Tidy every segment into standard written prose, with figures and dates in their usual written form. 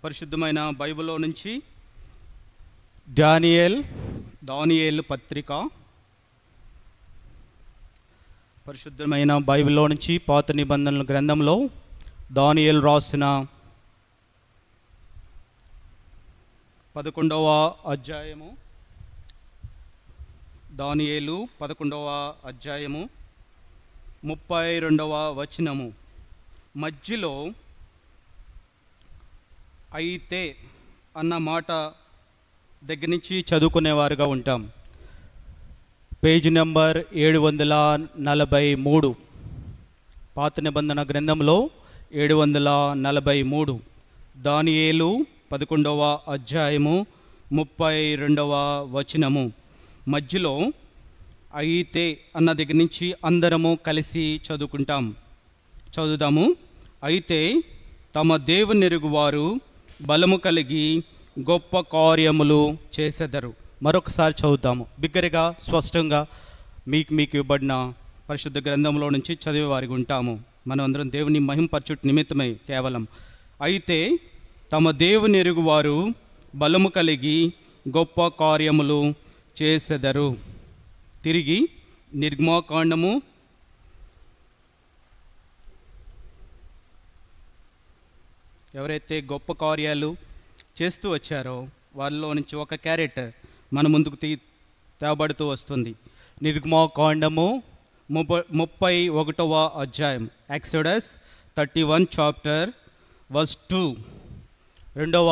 పరిశుద్ధమైన బైబిల్లో నుంచి దానియేలు పత్రిక, పరిశుద్ధమైన బైబిల్లో నుంచి పాత నిబంధనల గ్రంథంలో దానియేలు రాసిన 11వ అధ్యాయము, దానియేలు 11వ అధ్యాయము 32వ వచనము మధ్యలో అయితే అన్న మాట దగ్గర నుంచి చదువుకునేవారుగా ఉంటాం. పేజ్ నెంబర్ 743, పాత నిబంధన గ్రంథంలో 743, దానియేలు 11వ అధ్యాయము 32వ వచనము మధ్యలో అయితే అన్న దగ్గర నుంచి అందరము కలిసి చదువుదాము. అయితే తమ దేవునెరుగు వారు బలము కలిగి గొప్ప కార్యములు చేసెదరు. మరొకసారి చదువుతాము బిగ్గరగా, స్పష్టంగా. మీకు ఇవ్వబడిన పరిశుద్ధ గ్రంథంలో నుంచి చదివేవారికి ఉంటాము. మనం అందరం దేవుని మహింపరచుట నిమిత్తమై కేవలం. అయితే తమ దేవునెరుగు వారు బలము కలిగి గొప్ప కార్యములు చేసెదరు. తిరిగి నిర్గమకాండము ఎవరైతే గొప్ప కార్యాలు చేస్తూ వచ్చారో వారిలో నుంచి ఒక క్యారెక్టర్ మన ముందుకు తేబడుతూ వస్తుంది. నిర్గమకాండము 31వ అధ్యాయం, ఎక్సోడస్ 31 చాప్టర్ వర్స్ 2, 2వ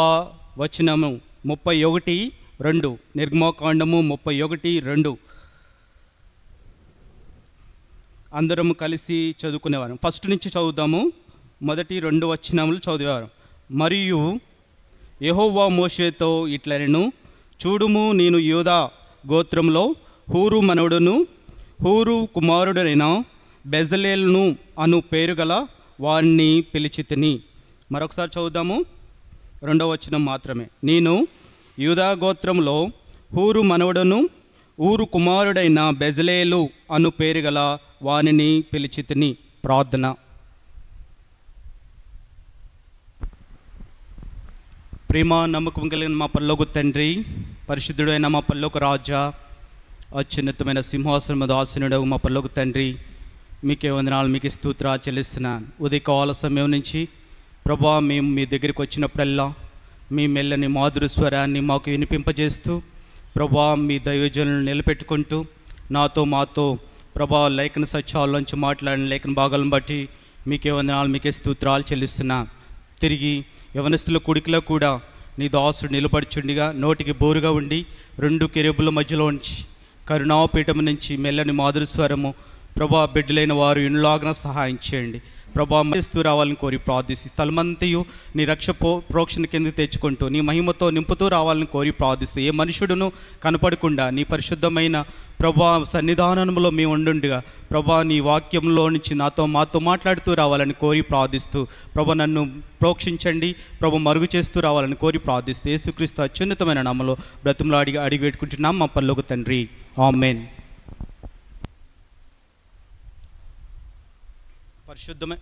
వచనము 31:2. నిర్గమకాండము 31:2 అందరము కలిసి చదువుకునేవారు. ఫస్ట్ నుంచి చదువుదాము. మొదటి 2 వచనములు చదివారు. మరియు యెహోవా మోషేతో ఇట్లనెను, చూడుము, నేను యూదా గోత్రంలో హూరు మనవడును హూరు కుమారుడైన బెజలేలును అను పేరు గల వారిని పిలిచితిని. మరొకసారి చదువుదాము, 2వ వచనం మాత్రమే. నేను యూదా గోత్రంలో హూరు మనవడును ఊరు కుమారుడైన బెజలేలు అను పేరు గల వారిని పిలిచితిని. ప్రార్థన. ప్రేమ నమ్మకం కలిగిన మా పరలోక తండ్రి, పరిశుద్ధుడైన మా పరలోక రాజా, అత్యున్నతమైన సింహాసనం మీద ఆసీనుడవు మా పరలోక తండ్రి, మీకే వందనాలు, మీకు స్తోత్రాలు చెల్లిస్తున్నాను. ఉదయకాల సమయం నుంచి ప్రభా మేము మీ దగ్గరికి వచ్చినప్పుడల్లా మీ మెల్లని మాధుర స్వరాన్ని మాకు వినిపింపజేస్తూ ప్రభా మీ దైవజనులను నిలబెట్టుకుంటూ మాతో ప్రభా లేఖన సత్యాల్లోంచి మాట్లాడిన లేఖన భాగాలను బట్టి మీకే వందనాలు, మీకే స్తోత్రాలు చెల్లిస్తున్నాను. తిరిగి యవనస్తుల కుడికిలో కూడా నీ దాసుడు నిలబడుచుండిగా నోటికి బోరుగా ఉండి 2 కెరూబుల మధ్యలో ఉంచి కరుణాపీఠం నుంచి మెల్లని మాధుర స్వరము ప్రభా బిడ్డలైన వారు ఇన్లాగా సహాయం చేయండి. ప్రభా చేస్తూ రావాలని కోరి ప్రార్థిసి స్థలమంతయు నీ ప్రోక్షణ కింద తెచ్చుకుంటూ నీ మహిమతో నింపుతూ రావాలని కోరి ప్రార్థిస్తూ ఏ మనుషుడును కనపడకుండా నీ పరిశుద్ధమైన ప్రభా సన్నిధానంలో మేము ఉండుండగా ప్రభా నీ వాక్యంలో నుంచి మాతో మాట్లాడుతూ రావాలని కోరి ప్రార్థిస్తూ ప్రభా నన్ను ప్రోక్షించండి, ప్రభు మరుగు చేస్తూ రావాలని కోరి ప్రార్థిస్తూ యేసుక్రీస్తు అత్యున్నతమైన నామములో బ్రతుములో అడిగి పెట్టుకుంటున్నాం మా పరలోక తండ్రి. ఆమేన్. పరిశుద్ధమే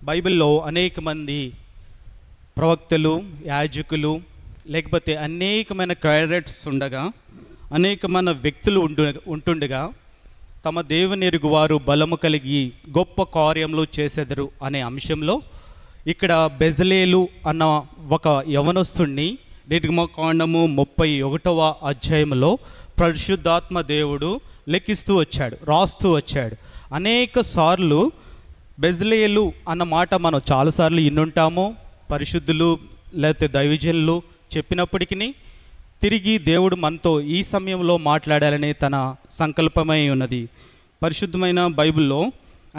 బైబిల్లో అనేక మంది ప్రవక్తలు, యాజకులు, లేకపోతే అనేకమైన క్యారెక్టర్స్ ఉండగా అనేకమైన వ్యక్తులు ఉంటుండగా తమ దేవునెరుగు వారు బలము కలిగి గొప్ప కార్యములు చేసెదరు అనే అంశంలో ఇక్కడ బెజలేలు అన్న ఒక యవనస్తుణ్ణి నిర్గమకాండము 31వ అధ్యాయంలో పరిశుద్ధాత్మ దేవుడు రాస్తూ వచ్చాడు. అనేక సార్లు బెజలేలు అన్న మాట మనం చాలాసార్లు వినుంటాము. పరిశుద్ధులు లేకపోతే దైవజనులు చెప్పినప్పటికీ తిరిగి దేవుడు మనతో ఈ సమయంలో మాట్లాడాలనే తన సంకల్పమై ఉన్నది. పరిశుద్ధమైన బైబిల్లో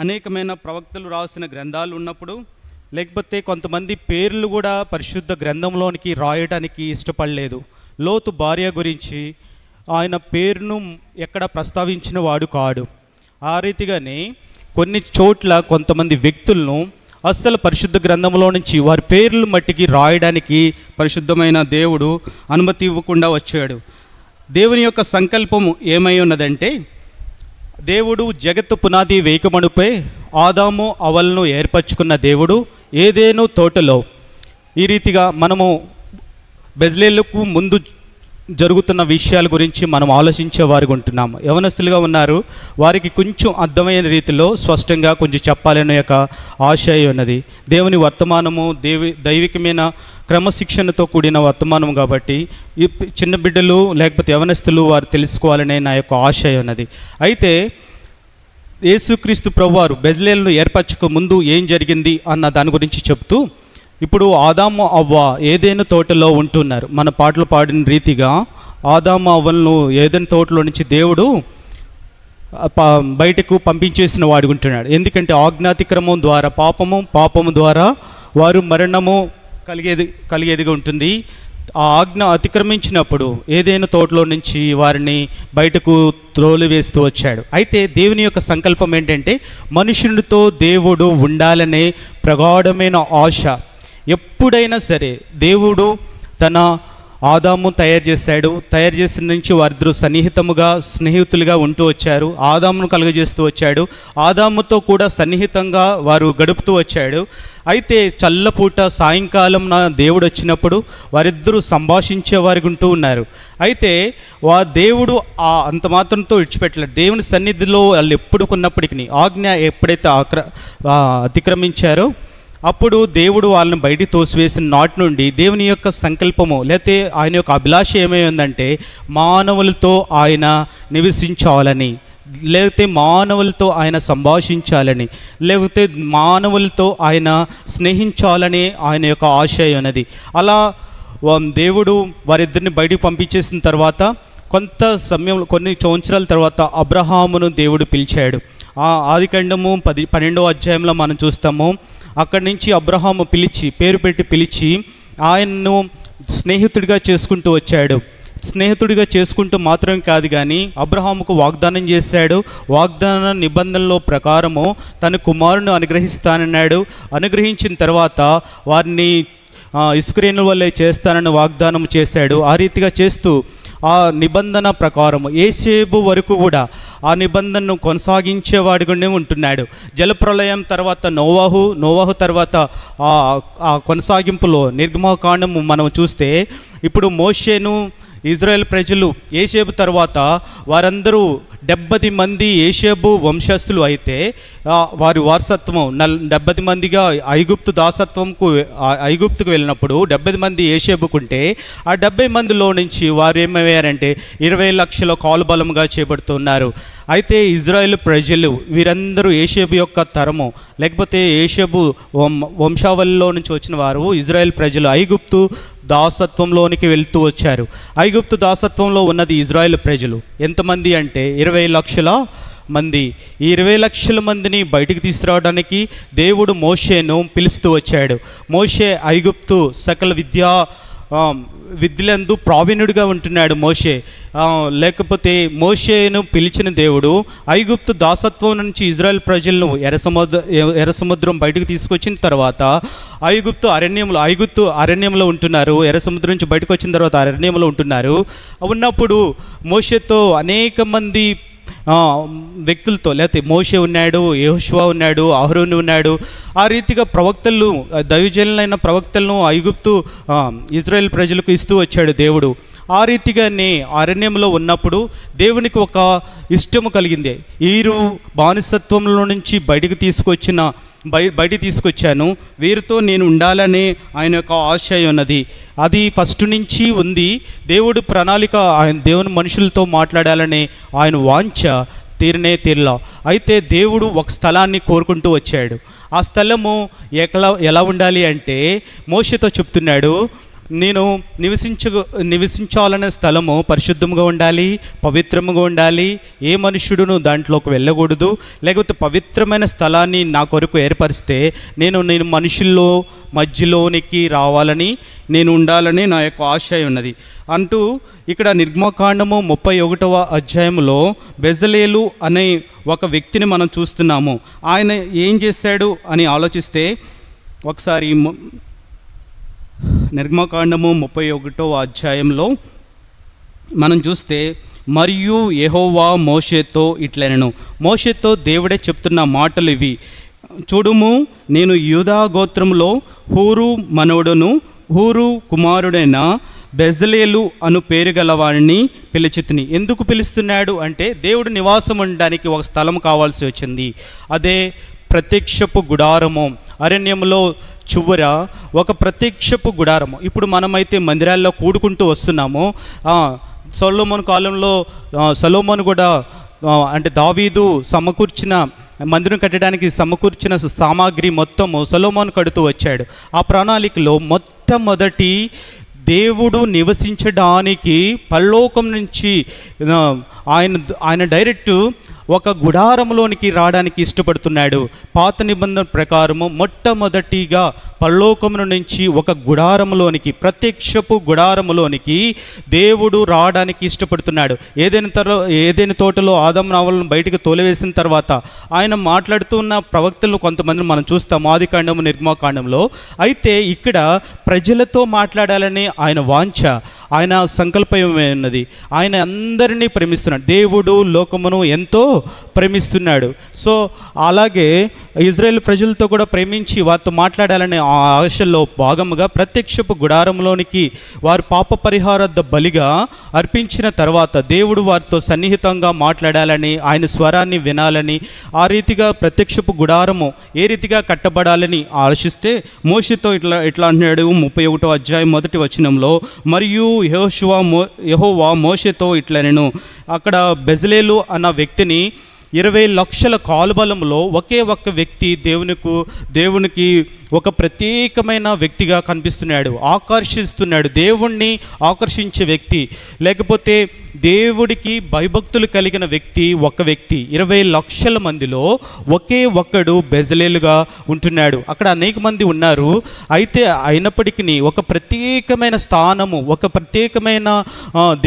అనేకమైన ప్రవక్తలు రాసిన గ్రంథాలు ఉన్నప్పుడు లేకపోతే కొంతమంది పేర్లు కూడా పరిశుద్ధ గ్రంథంలోనికి రాయడానికి ఇష్టపడలేదు. లోతు భార్య గురించి ఆయన పేరును ఎక్కడ ప్రస్తావించిన వాడు కాడు. ఆ రీతిగానే కొన్ని చోట్ల కొంతమంది వ్యక్తులను అస్సలు పరిశుద్ధ గ్రంథంలో నుంచి వారి పేర్లు మట్టికి రాయడానికి పరిశుద్ధమైన దేవుడు అనుమతి ఇవ్వకుండా వచ్చాడు. దేవుని యొక్క సంకల్పము ఏమై ఉన్నదంటే, దేవుడు జగత్తు పునాది వేయకమునుపై ఆదాము అవలను ఏర్పరచుకున్న దేవుడు ఏదేను తోటలో ఈ రీతిగా మనము బెజ్లేలుకు ముందు జరుగుతున్న విషయాల గురించి మనం ఆలోచించే వారికి ఉంటున్నాము. యవనస్తులుగా ఉన్నారు, వారికి కొంచెం అర్థమైన రీతిలో స్పష్టంగా కొంచెం చెప్పాలనే యొక్క ఆశయం ఉన్నది. దేవుని వర్తమానము దైవికమైన క్రమశిక్షణతో కూడిన వర్తమానం కాబట్టి ఈ చిన్న బిడ్డలు లేకపోతే యవనస్తులు వారు తెలుసుకోవాలనే నా యొక్క ఆశయం ఉన్నది. అయితే యేసుక్రీస్తు ప్రభువారు బెజ్లేలును ఏర్పరచక ముందు ఏం జరిగింది అన్న దాని గురించి చెప్తూ, ఇప్పుడు ఆదాము అవ్వ ఏదైనా తోటలో ఉంటున్నారు. మన పాటలు పాడిన రీతిగా ఆదాము అవ్వలను ఏదైనా తోటలో నుంచి దేవుడు బయటకు పంపించేసిన వాడు ఉంటున్నాడు. ఎందుకంటే ఆజ్ఞాతిక్రమం ద్వారా పాపము ద్వారా వారు మరణము కలిగేదిగా ఉంటుంది. ఆ ఆజ్ఞ అతిక్రమించినప్పుడు ఏదైనా తోటలో నుంచి వారిని బయటకు త్రోలివేస్తూ వచ్చాడు. అయితే దేవుని యొక్క సంకల్పం ఏంటంటే మనుషునితో దేవుడు ఉండాలనే ప్రగాఢమైన ఆశ. ఎప్పుడైనా సరే దేవుడు తన ఆదాము తయారు చేసిన నుంచి వారిద్దరూ స్నేహితులుగా ఉంటూ వచ్చారు. ఆదామును కలుగజేస్తూ వచ్చాడు, ఆదాముతో కూడా సన్నిహితంగా వారు గడుపుతూ వచ్చాడు. అయితే చల్లపూట సాయంకాలం దేవుడు వచ్చినప్పుడు వారిద్దరూ సంభాషించే వారికి ఉంటూ ఉన్నారు. అయితే దేవుడు అంత మాత్రంతో విడిచిపెట్టలేదు. దేవుని సన్నిధిలో వాళ్ళు ఎప్పుడు కొన్నప్పటికీ ఆజ్ఞ ఎప్పుడైతే అతిక్రమించారో అప్పుడు దేవుడు వాళ్ళని బయటికి తోసివేసిన నాటి నుండి దేవుని యొక్క సంకల్పము లేకపోతే ఆయన యొక్క అభిలాష ఏమై ఉందంటే మానవులతో ఆయన నివసించాలని, లేకపోతే మానవులతో ఆయన సంభాషించాలని, లేకపోతే మానవులతో ఆయన స్నేహించాలని ఆయన యొక్క ఆశయం ఉన్నది. అలా దేవుడు వారిద్దరిని బయటికి పంపించేసిన తర్వాత కొంత సమయంలో కొన్ని సంవత్సరాల తర్వాత అబ్రహామును దేవుడు పిలిచాడు. ఆదికాండము 12వ అధ్యాయంలో మనం చూస్తాము. అక్కడి నుంచి అబ్రహాము పేరు పెట్టి పిలిచి ఆయన్ను స్నేహితుడిగా చేసుకుంటూ వచ్చాడు. స్నేహితుడిగా చేసుకుంటూ మాత్రం కాదు కానీ అబ్రహాముకు వాగ్దానం చేశాడు. వాగ్దాన నిబంధనలో ప్రకారము తన కుమారుని అనుగ్రహిస్తానన్నాడు. అనుగ్రహించిన తర్వాత వారిని ఇస్రాయేలు వల్లే చేస్తానని వాగ్దానం చేశాడు. ఆ రీతిగా చేస్తూ ఆ నిబంధన ప్రకారము యేసేపు వరకు కూడా ఆ నిబంధనను కొనసాగించేవాడిగానే ఉంటున్నాడు. జలప్రలయం తర్వాత నోవాహు తర్వాత ఆ కొనసాగింపులో నిర్గమకాండము మనం చూస్తే ఇప్పుడు మోషేను ఇజ్రాయెల్ ప్రజలు యేసేపు తర్వాత వారందరూ 70 మంది యేసేపు వంశస్థులు అయితే వారి వారసత్వం 70 మందిగా ఐగుప్తుకు వెళ్ళినప్పుడు 70 మంది యేసేపుకుంటే ఆ 70 మందిలో నుంచి వారు ఏమయ్యారంటే 20 లక్షల కాలుబలంగా చేపడుతున్నారు. అయితే ఇజ్రాయెల్ ప్రజలు వీరందరూ యేసేపు యొక్క తరము లేకపోతే యేసేపు వంశావళిలో నుంచి వచ్చిన వారు ఇజ్రాయెల్ ప్రజలు ఐగుప్తు దాసత్వంలోనికి వెళ్తూ వచ్చారు. ఐగుప్తు దాసత్వంలో ఉన్నది ఇజ్రాయెల్ ప్రజలు ఎంతమంది అంటే 20 లక్షల మంది. ఈ 20 లక్షల మందిని బయటికి తీసుకురావడానికి దేవుడు మోషేను పిలుస్తూ వచ్చాడు. మోషే ఐగుప్తు సకల విద్యలందు ప్రావీణుడిగా ఉంటున్నాడు మోషే. లేకపోతే మోషేను పిలిచిన దేవుడు ఐగుప్తు దాసత్వం నుంచి ఇజ్రాయెల్ ప్రజలను ఎర్ర సముద్రం బయటకు తీసుకొచ్చిన తర్వాత ఐగుప్తు అరణ్యంలో ఉంటున్నారు. ఎర్ర సముద్రం నుంచి బయటకు వచ్చిన తర్వాత అరణ్యంలో ఉంటున్నారు. ఉన్నప్పుడు మోషేతో అనేక మంది వ్యక్తులతో లేకపోతే మోషే ఉన్నాడు, యెహోషువ ఉన్నాడు, అహరోను ఉన్నాడు. ఆ రీతిగా ప్రవక్తలను దైవజనులైన ప్రవక్తలను ఐగుప్తు ఇజ్రాయెల్ ప్రజలకు ఇస్తూ వచ్చాడు దేవుడు. ఆ రీతిగానే అరణ్యంలో ఉన్నప్పుడు దేవునికి ఒక ఇష్టము కలిగింది. వీరు బానిసత్వంలో నుంచి బయటికి తీసుకొచ్చాను, వీరితో నేను ఉండాలని ఆయన యొక్క ఆశయం ఉన్నది. అది ఫస్ట్ నుంచి ఉంది. దేవుడు ప్రణాళిక దేవుని మనుషులతో మాట్లాడాలని ఆయన వాంఛ తీరలా. అయితే దేవుడు ఒక స్థలాన్ని కోరుకుంటూ వచ్చాడు. ఆ స్థలము ఎలా ఉండాలి అంటే మోషేతో చెప్తున్నాడు, నేను నివసించాలనే స్థలము పరిశుద్ధంగా ఉండాలి, పవిత్రంగా ఉండాలి. ఏ మనుష్యుడును దాంట్లోకి వెళ్ళకూడదు. లేకపోతే పవిత్రమైన స్థలాన్ని నా కొరకు ఏర్పరిస్తే నేను మనుషుల్లో మధ్యలోనికి రావాలని నేను ఉండాలని నా యొక్క ఆశయం ఉన్నది అంటూ ఇక్కడ నిర్గమకాండము 31వ అధ్యాయంలో బెజలేలు అనే ఒక వ్యక్తిని మనం చూస్తున్నాము. ఆయన ఏం చేశాడు అని ఆలోచిస్తే ఒకసారి నిర్గమకాండము 31వ అధ్యాయంలో మనం చూస్తే, మరియు యెహోవా మోషేతో ఇట్లనెను. మోషేతో దేవుడే చెప్తున్న మాటలు ఇవి. చూడుము, నేను యూదా గోత్రంలో హూరు మనవడును హూరు కుమారుడైన బెజలేలు అను పేరు గలవాడిని పిలిచితిని. ఎందుకు పిలుస్తున్నాడు అంటే దేవుడు నివాసం ఉండడానికి ఒక స్థలం కావాల్సి వచ్చింది. అదే ప్రత్యక్షపు గుడారము. అరణ్యంలో చివర ఒక ప్రత్యక్షపు గుడారము. ఇప్పుడు మనమైతే మందిరాల్లో కూడుకుంటూ వస్తున్నాము. సొలొమోను కాలంలో సొలొమోను కూడా అంటే దావీదు సమకూర్చిన మందిరం కట్టడానికి సమకూర్చిన సామాగ్రి మొత్తము సొలొమోను కడుతూ వచ్చాడు. ఆ ప్రణాళికలో మొట్టమొదటి దేవుడు నివసించడానికి పరలోకం నుంచి ఆయన డైరెక్ట్ ఒక గుడారంలోనికి రావడానికి ఇష్టపడుతున్నాడు. పాత నిబంధన ప్రకారము మొట్టమొదటిగా పరలోకము నుంచి ఒక గుడారంలోనికి, ప్రత్యక్షపు గుడారంలోనికి దేవుడు రావడానికి ఇష్టపడుతున్నాడు. ఏదైనా తోటలో ఆదాము హవ్వలను బయటికి తోలివేసిన తర్వాత ఆయన మాట్లాడుతున్న ప్రవక్తలు కొంతమంది మనం చూస్తాం ఆదికాండము నిర్గమకాండంలో. అయితే ఇక్కడ ప్రజలతో మాట్లాడాలని ఆయన వాంఛ, ఆయన సంకల్పమే ఉన్నది. ఆయన అందరినీ ప్రేమిస్తున్నాడు. దేవుడు లోకమును ఎంతో ప్రేమిస్తున్నాడు. సో అలాగే ఇజ్రాయేల్ ప్రజలతో కూడా ప్రేమించి వారితో మాట్లాడాలనే ఆశల్లో భాగముగా ప్రత్యక్షపు గుడారంలోనికి వారు పాప పరిహారార్థ బలిగా అర్పించిన తర్వాత దేవుడు వారితో సన్నిహితంగా మాట్లాడాలని, ఆయన స్వరాన్ని వినాలని, ఆ రీతిగా ప్రత్యక్షపు గుడారము ఏ రీతిగా కట్టబడాలని ఆలోచిస్తే మోషేతో ఇట్లా అన్నాడు 31వ అధ్యాయం 1వ వచనంలో, మరియు యెహోవా మోషేతో ఇట్లనెను. అక్కడ బెజలేలు అన్న వ్యక్తిని 20 లక్షల కాలుబలంలో ఒకే ఒక్క వ్యక్తి దేవునికి ఒక ప్రత్యేకమైన వ్యక్తిగా కనిపిస్తున్నాడు, ఆకర్షిస్తున్నాడు. దేవుణ్ణి ఆకర్షించే వ్యక్తి, లేకపోతే దేవుడికి భయభక్తులు కలిగిన వ్యక్తి, ఒక వ్యక్తి 20 లక్షల మందిలో ఒకే ఒక్కడు బెజలేలుగా ఉంటున్నాడు. అక్కడ అనేక మంది ఉన్నారు. అయితే అయినప్పటికీ ఒక ప్రత్యేకమైన స్థానము, ఒక ప్రత్యేకమైన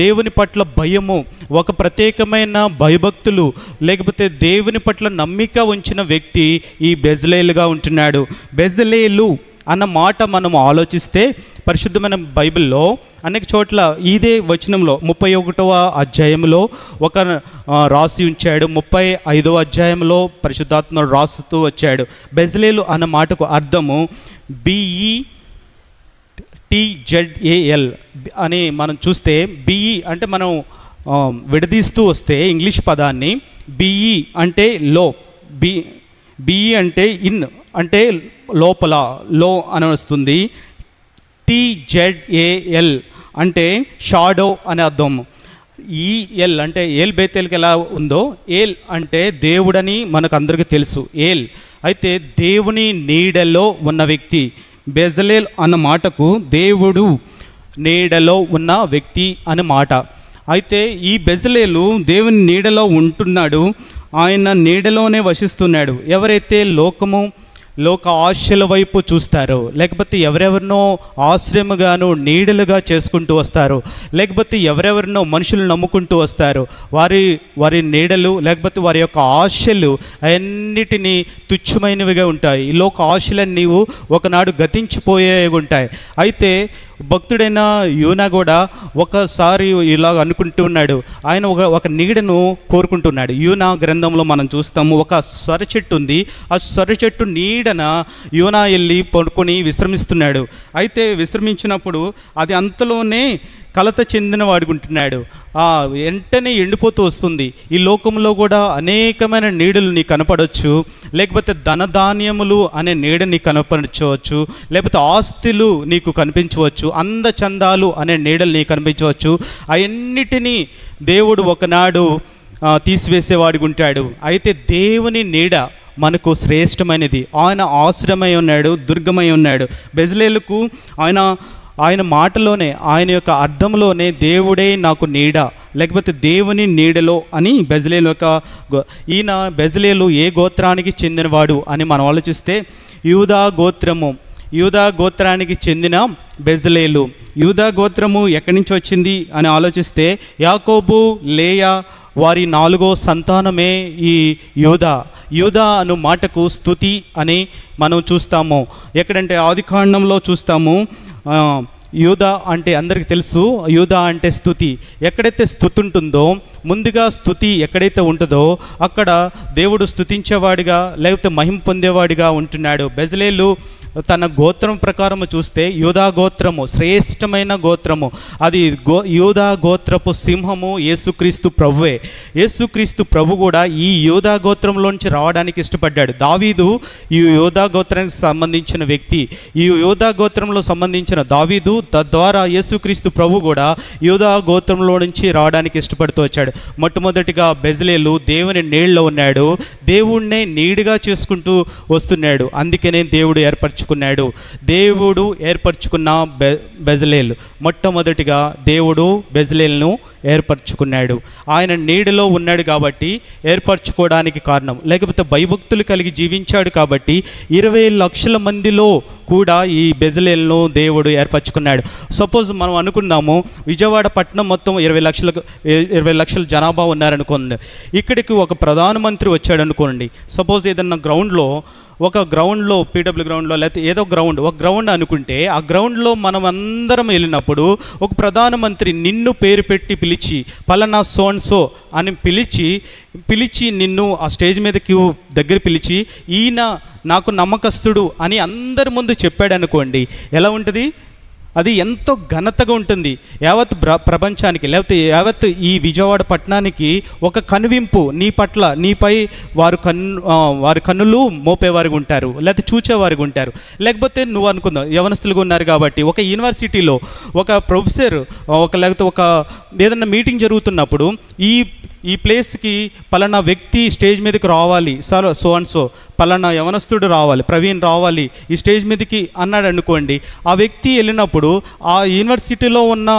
దేవుని పట్ల భయము, ఒక ప్రత్యేకమైన భయభక్తులు, లేకపోతే దేవుని పట్ల నమ్మిక ఉంచిన వ్యక్తి ఈ బెజలేలుగా ఉంటున్నాడు. బెజలేలు అన్న మాట మనం ఆలోచిస్తే పరిశుద్ధమైన బైబిల్లో అనేక చోట్ల ఇదే వచనంలో 31వ అధ్యాయంలో ఒక రాసి ఉంచాడు, 35వ అధ్యాయంలో పరిశుద్ధాత్మ రాస్తూ వచ్చాడు. బెజలేలు అన్న మాటకు అర్థము BETZAL అని మనం చూస్తే, బిఈ అంటే మనం విడదీస్తూ వస్తే ఇంగ్లీష్ పదాన్ని బిఈ అంటే లో, బిఈ అంటే ఇన్ అంటే లోపల, లో అని వస్తుంది. TZAL అంటే షాడో అనే అర్థం. EL అంటే ఏల్ బేతేల్కి ఎలా ఉందో, ఏల్ అంటే దేవుడని మనకు అందరికీ తెలుసు, ఏల్. అయితే దేవుని నీడలో ఉన్న వ్యక్తి. బెజలేల్ అన్న మాటకు దేవుడు నీడలో ఉన్న వ్యక్తి అనే మాట. అయితే ఈ బెజలేలు దేవుని నీడలో ఉంటున్నాడు, ఆయన నీడలోనే వసిస్తున్నాడు. ఎవరైతే లోక ఆశల వైపు చూస్తారో, లేకపోతే ఎవరెవరినో ఆశ్రయముగాను నీడలుగా చేసుకుంటూ వస్తారో, లేకపోతే ఎవరెవరినో మనుషులు నమ్ముకుంటూ వస్తారో, వారి నీడలు లేకపోతే వారి యొక్క ఆశలు అన్నిటినీ తుచ్చమైనవిగా ఉంటాయి. ఈ లోక ఆశలను నీవు ఒకనాడు గతించిపోయే ఉంటాయి. అయితే భక్తుడైన యూనా కూడా ఒకసారి ఇలా అనుకుంటూ ఉన్నాడు. ఆయన ఒక నీడను కోరుకుంటున్నాడు. యూనా గ్రంథంలో మనం చూస్తాము, ఒక సొర చెట్టు ఉంది. ఆ సొర చెట్టు నీడన యూనా వెళ్ళి పడుకొని విశ్రమిస్తున్నాడు. అయితే విశ్రమించినప్పుడు అది అంతలోనే కలత చెందిన వాడుకుంటున్నాడు. వెంటనే ఎండిపోతూ వస్తుంది. ఈ లోకంలో కూడా అనేకమైన నీడలు నీకు కనపడవచ్చు, లేకపోతే ధనధాన్యములు అనే నీడ నీకు కనపరచవచ్చు, లేకపోతే ఆస్తులు నీకు కనిపించవచ్చు, అందచందాలు అనే నీడలు నీకు కనిపించవచ్చు. అవన్నిటినీ దేవుడు ఒకనాడు తీసివేసేవాడుకుంటాడు. అయితే దేవుని నీడ మనకు శ్రేష్టమైనది. ఆయన ఆశ్రమై ఉన్నాడు, దుర్గమై ఉన్నాడు. బెజలేలుకు ఆయన మాటలోనే, ఆయన యొక్క అర్థంలోనే దేవుడే నాకు నీడ, లేకపోతే దేవుని నీడలో అని బెజలేలు ఈయన బెజలేలు ఏ గోత్రానికి చెందినవాడు అని మనం ఆలోచిస్తే యూదా గోత్రానికి చెందిన బెజలేలు. యూదా గోత్రము ఎక్కడి నుంచి వచ్చింది అని ఆలోచిస్తే యాకోబు, లేయా వారి 4వ సంతానమే ఈ యూదా అను మాటకు స్తుతి అని మనం చూస్తాము. ఎక్కడంటే ఆదికాండంలో చూస్తాము, యూదా అంటే అందరికీ తెలుసు, యూదా అంటే స్తుతి. ఎక్కడైతే స్తుతి ఉంటుందో, ముందుగా స్తుతి ఎక్కడైతే ఉంటుందో అక్కడ దేవుడు స్తుతించేవాడిగా లేకపోతే మహిమ పొందేవాడిగా ఉంటున్నాడు. బెజలేలు తన గోత్రం ప్రకారము చూస్తే యూదా గోత్రము శ్రేష్టమైన గోత్రము. అది యూదా గోత్రపు సింహము యేసుక్రీస్తు ప్రభువే. యేసుక్రీస్తు ప్రభు కూడా ఈ యూదా గోత్రంలోంచి రావడానికి ఇష్టపడ్డాడు. దావీదు ఈ యూదా గోత్రానికి సంబంధించిన వ్యక్తి. ఈ యూదా గోత్రంలో సంబంధించిన దావీదు తద్వారా యేసుక్రీస్తు ప్రభు కూడా యూదా గోత్రంలో నుంచి రావడానికి ఇష్టపడుతూ వచ్చాడు. మొట్టమొదటిగా బెజలేలు దేవుని నీళ్ళలో ఉన్నాడు, దేవుణ్ణే నీడిగా చేసుకుంటూ వస్తున్నాడు. అందుకనే దేవుడు దేవుడు ఏర్పరచుకున్న బెజలేలు. మొట్టమొదటిగా దేవుడు బెజలేలును ఏర్పరచుకున్నాడు. ఆయన నీడలో ఉన్నాడు కాబట్టి ఏర్పరచుకోవడానికి కారణం. లేకపోతే భయభక్తులు కలిగి జీవించాడు కాబట్టి 20 లక్షల మందిలో కూడా ఈ బెజలేలును దేవుడు ఏర్పరచుకున్నాడు. సపోజ్ మనం అనుకున్నాము విజయవాడ పట్టణం మొత్తం 20 లక్షల జనాభా ఉన్నారనుకోండి. ఇక్కడికి ఒక ప్రధానమంత్రి వచ్చాడు అనుకోండి. సపోజ్ ఏదన్నా ఒక గ్రౌండ్లో పీడబ్ల్యూ గ్రౌండ్లో లేకపోతే ఏదో ఒక గ్రౌండ్ అనుకుంటే, ఆ గ్రౌండ్లో మనం అందరం వెళ్ళినప్పుడు ఒక ప్రధానమంత్రి నిన్ను పేరు పెట్టి పిలిచి పలానా సోన్సో అని పిలిచి నిన్ను ఆ స్టేజ్ మీదకి దగ్గర పిలిచి ఈయన నాకు నమ్మకస్తుడు అని అందరి ముందు చెప్పాడు అనుకోండి, ఎలా ఉంటుంది? అది ఎంతో ఘనతగా ఉంటుంది. యావత్ ప్రపంచానికి లేకపోతే యావత్ ఈ విజయవాడ పట్టణానికి ఒక కనువింపు నీపై వారి కన్నులు మోపేవారికి ఉంటారు, లేకపోతే చూచేవారికి ఉంటారు. లేకపోతే నువ్వు అనుకుందాం యవనస్తులుగా ఉన్నారు కాబట్టి ఒక యూనివర్సిటీలో ఒక ప్రొఫెసర్ లేకపోతే ఒక ఏదన్నా మీటింగ్ జరుగుతున్నప్పుడు ఈ ప్లేస్కి పలానా వ్యక్తి స్టేజ్ మీదకి రావాలి, సో అండ్ సో పలానా యవనస్తుడు రావాలి, ప్రవీణ్ రావాలి ఈ స్టేజ్ మీదకి అన్నాడు అనుకోండి. ఆ వ్యక్తి వెళ్ళినప్పుడు ఆ యూనివర్సిటీలో ఉన్న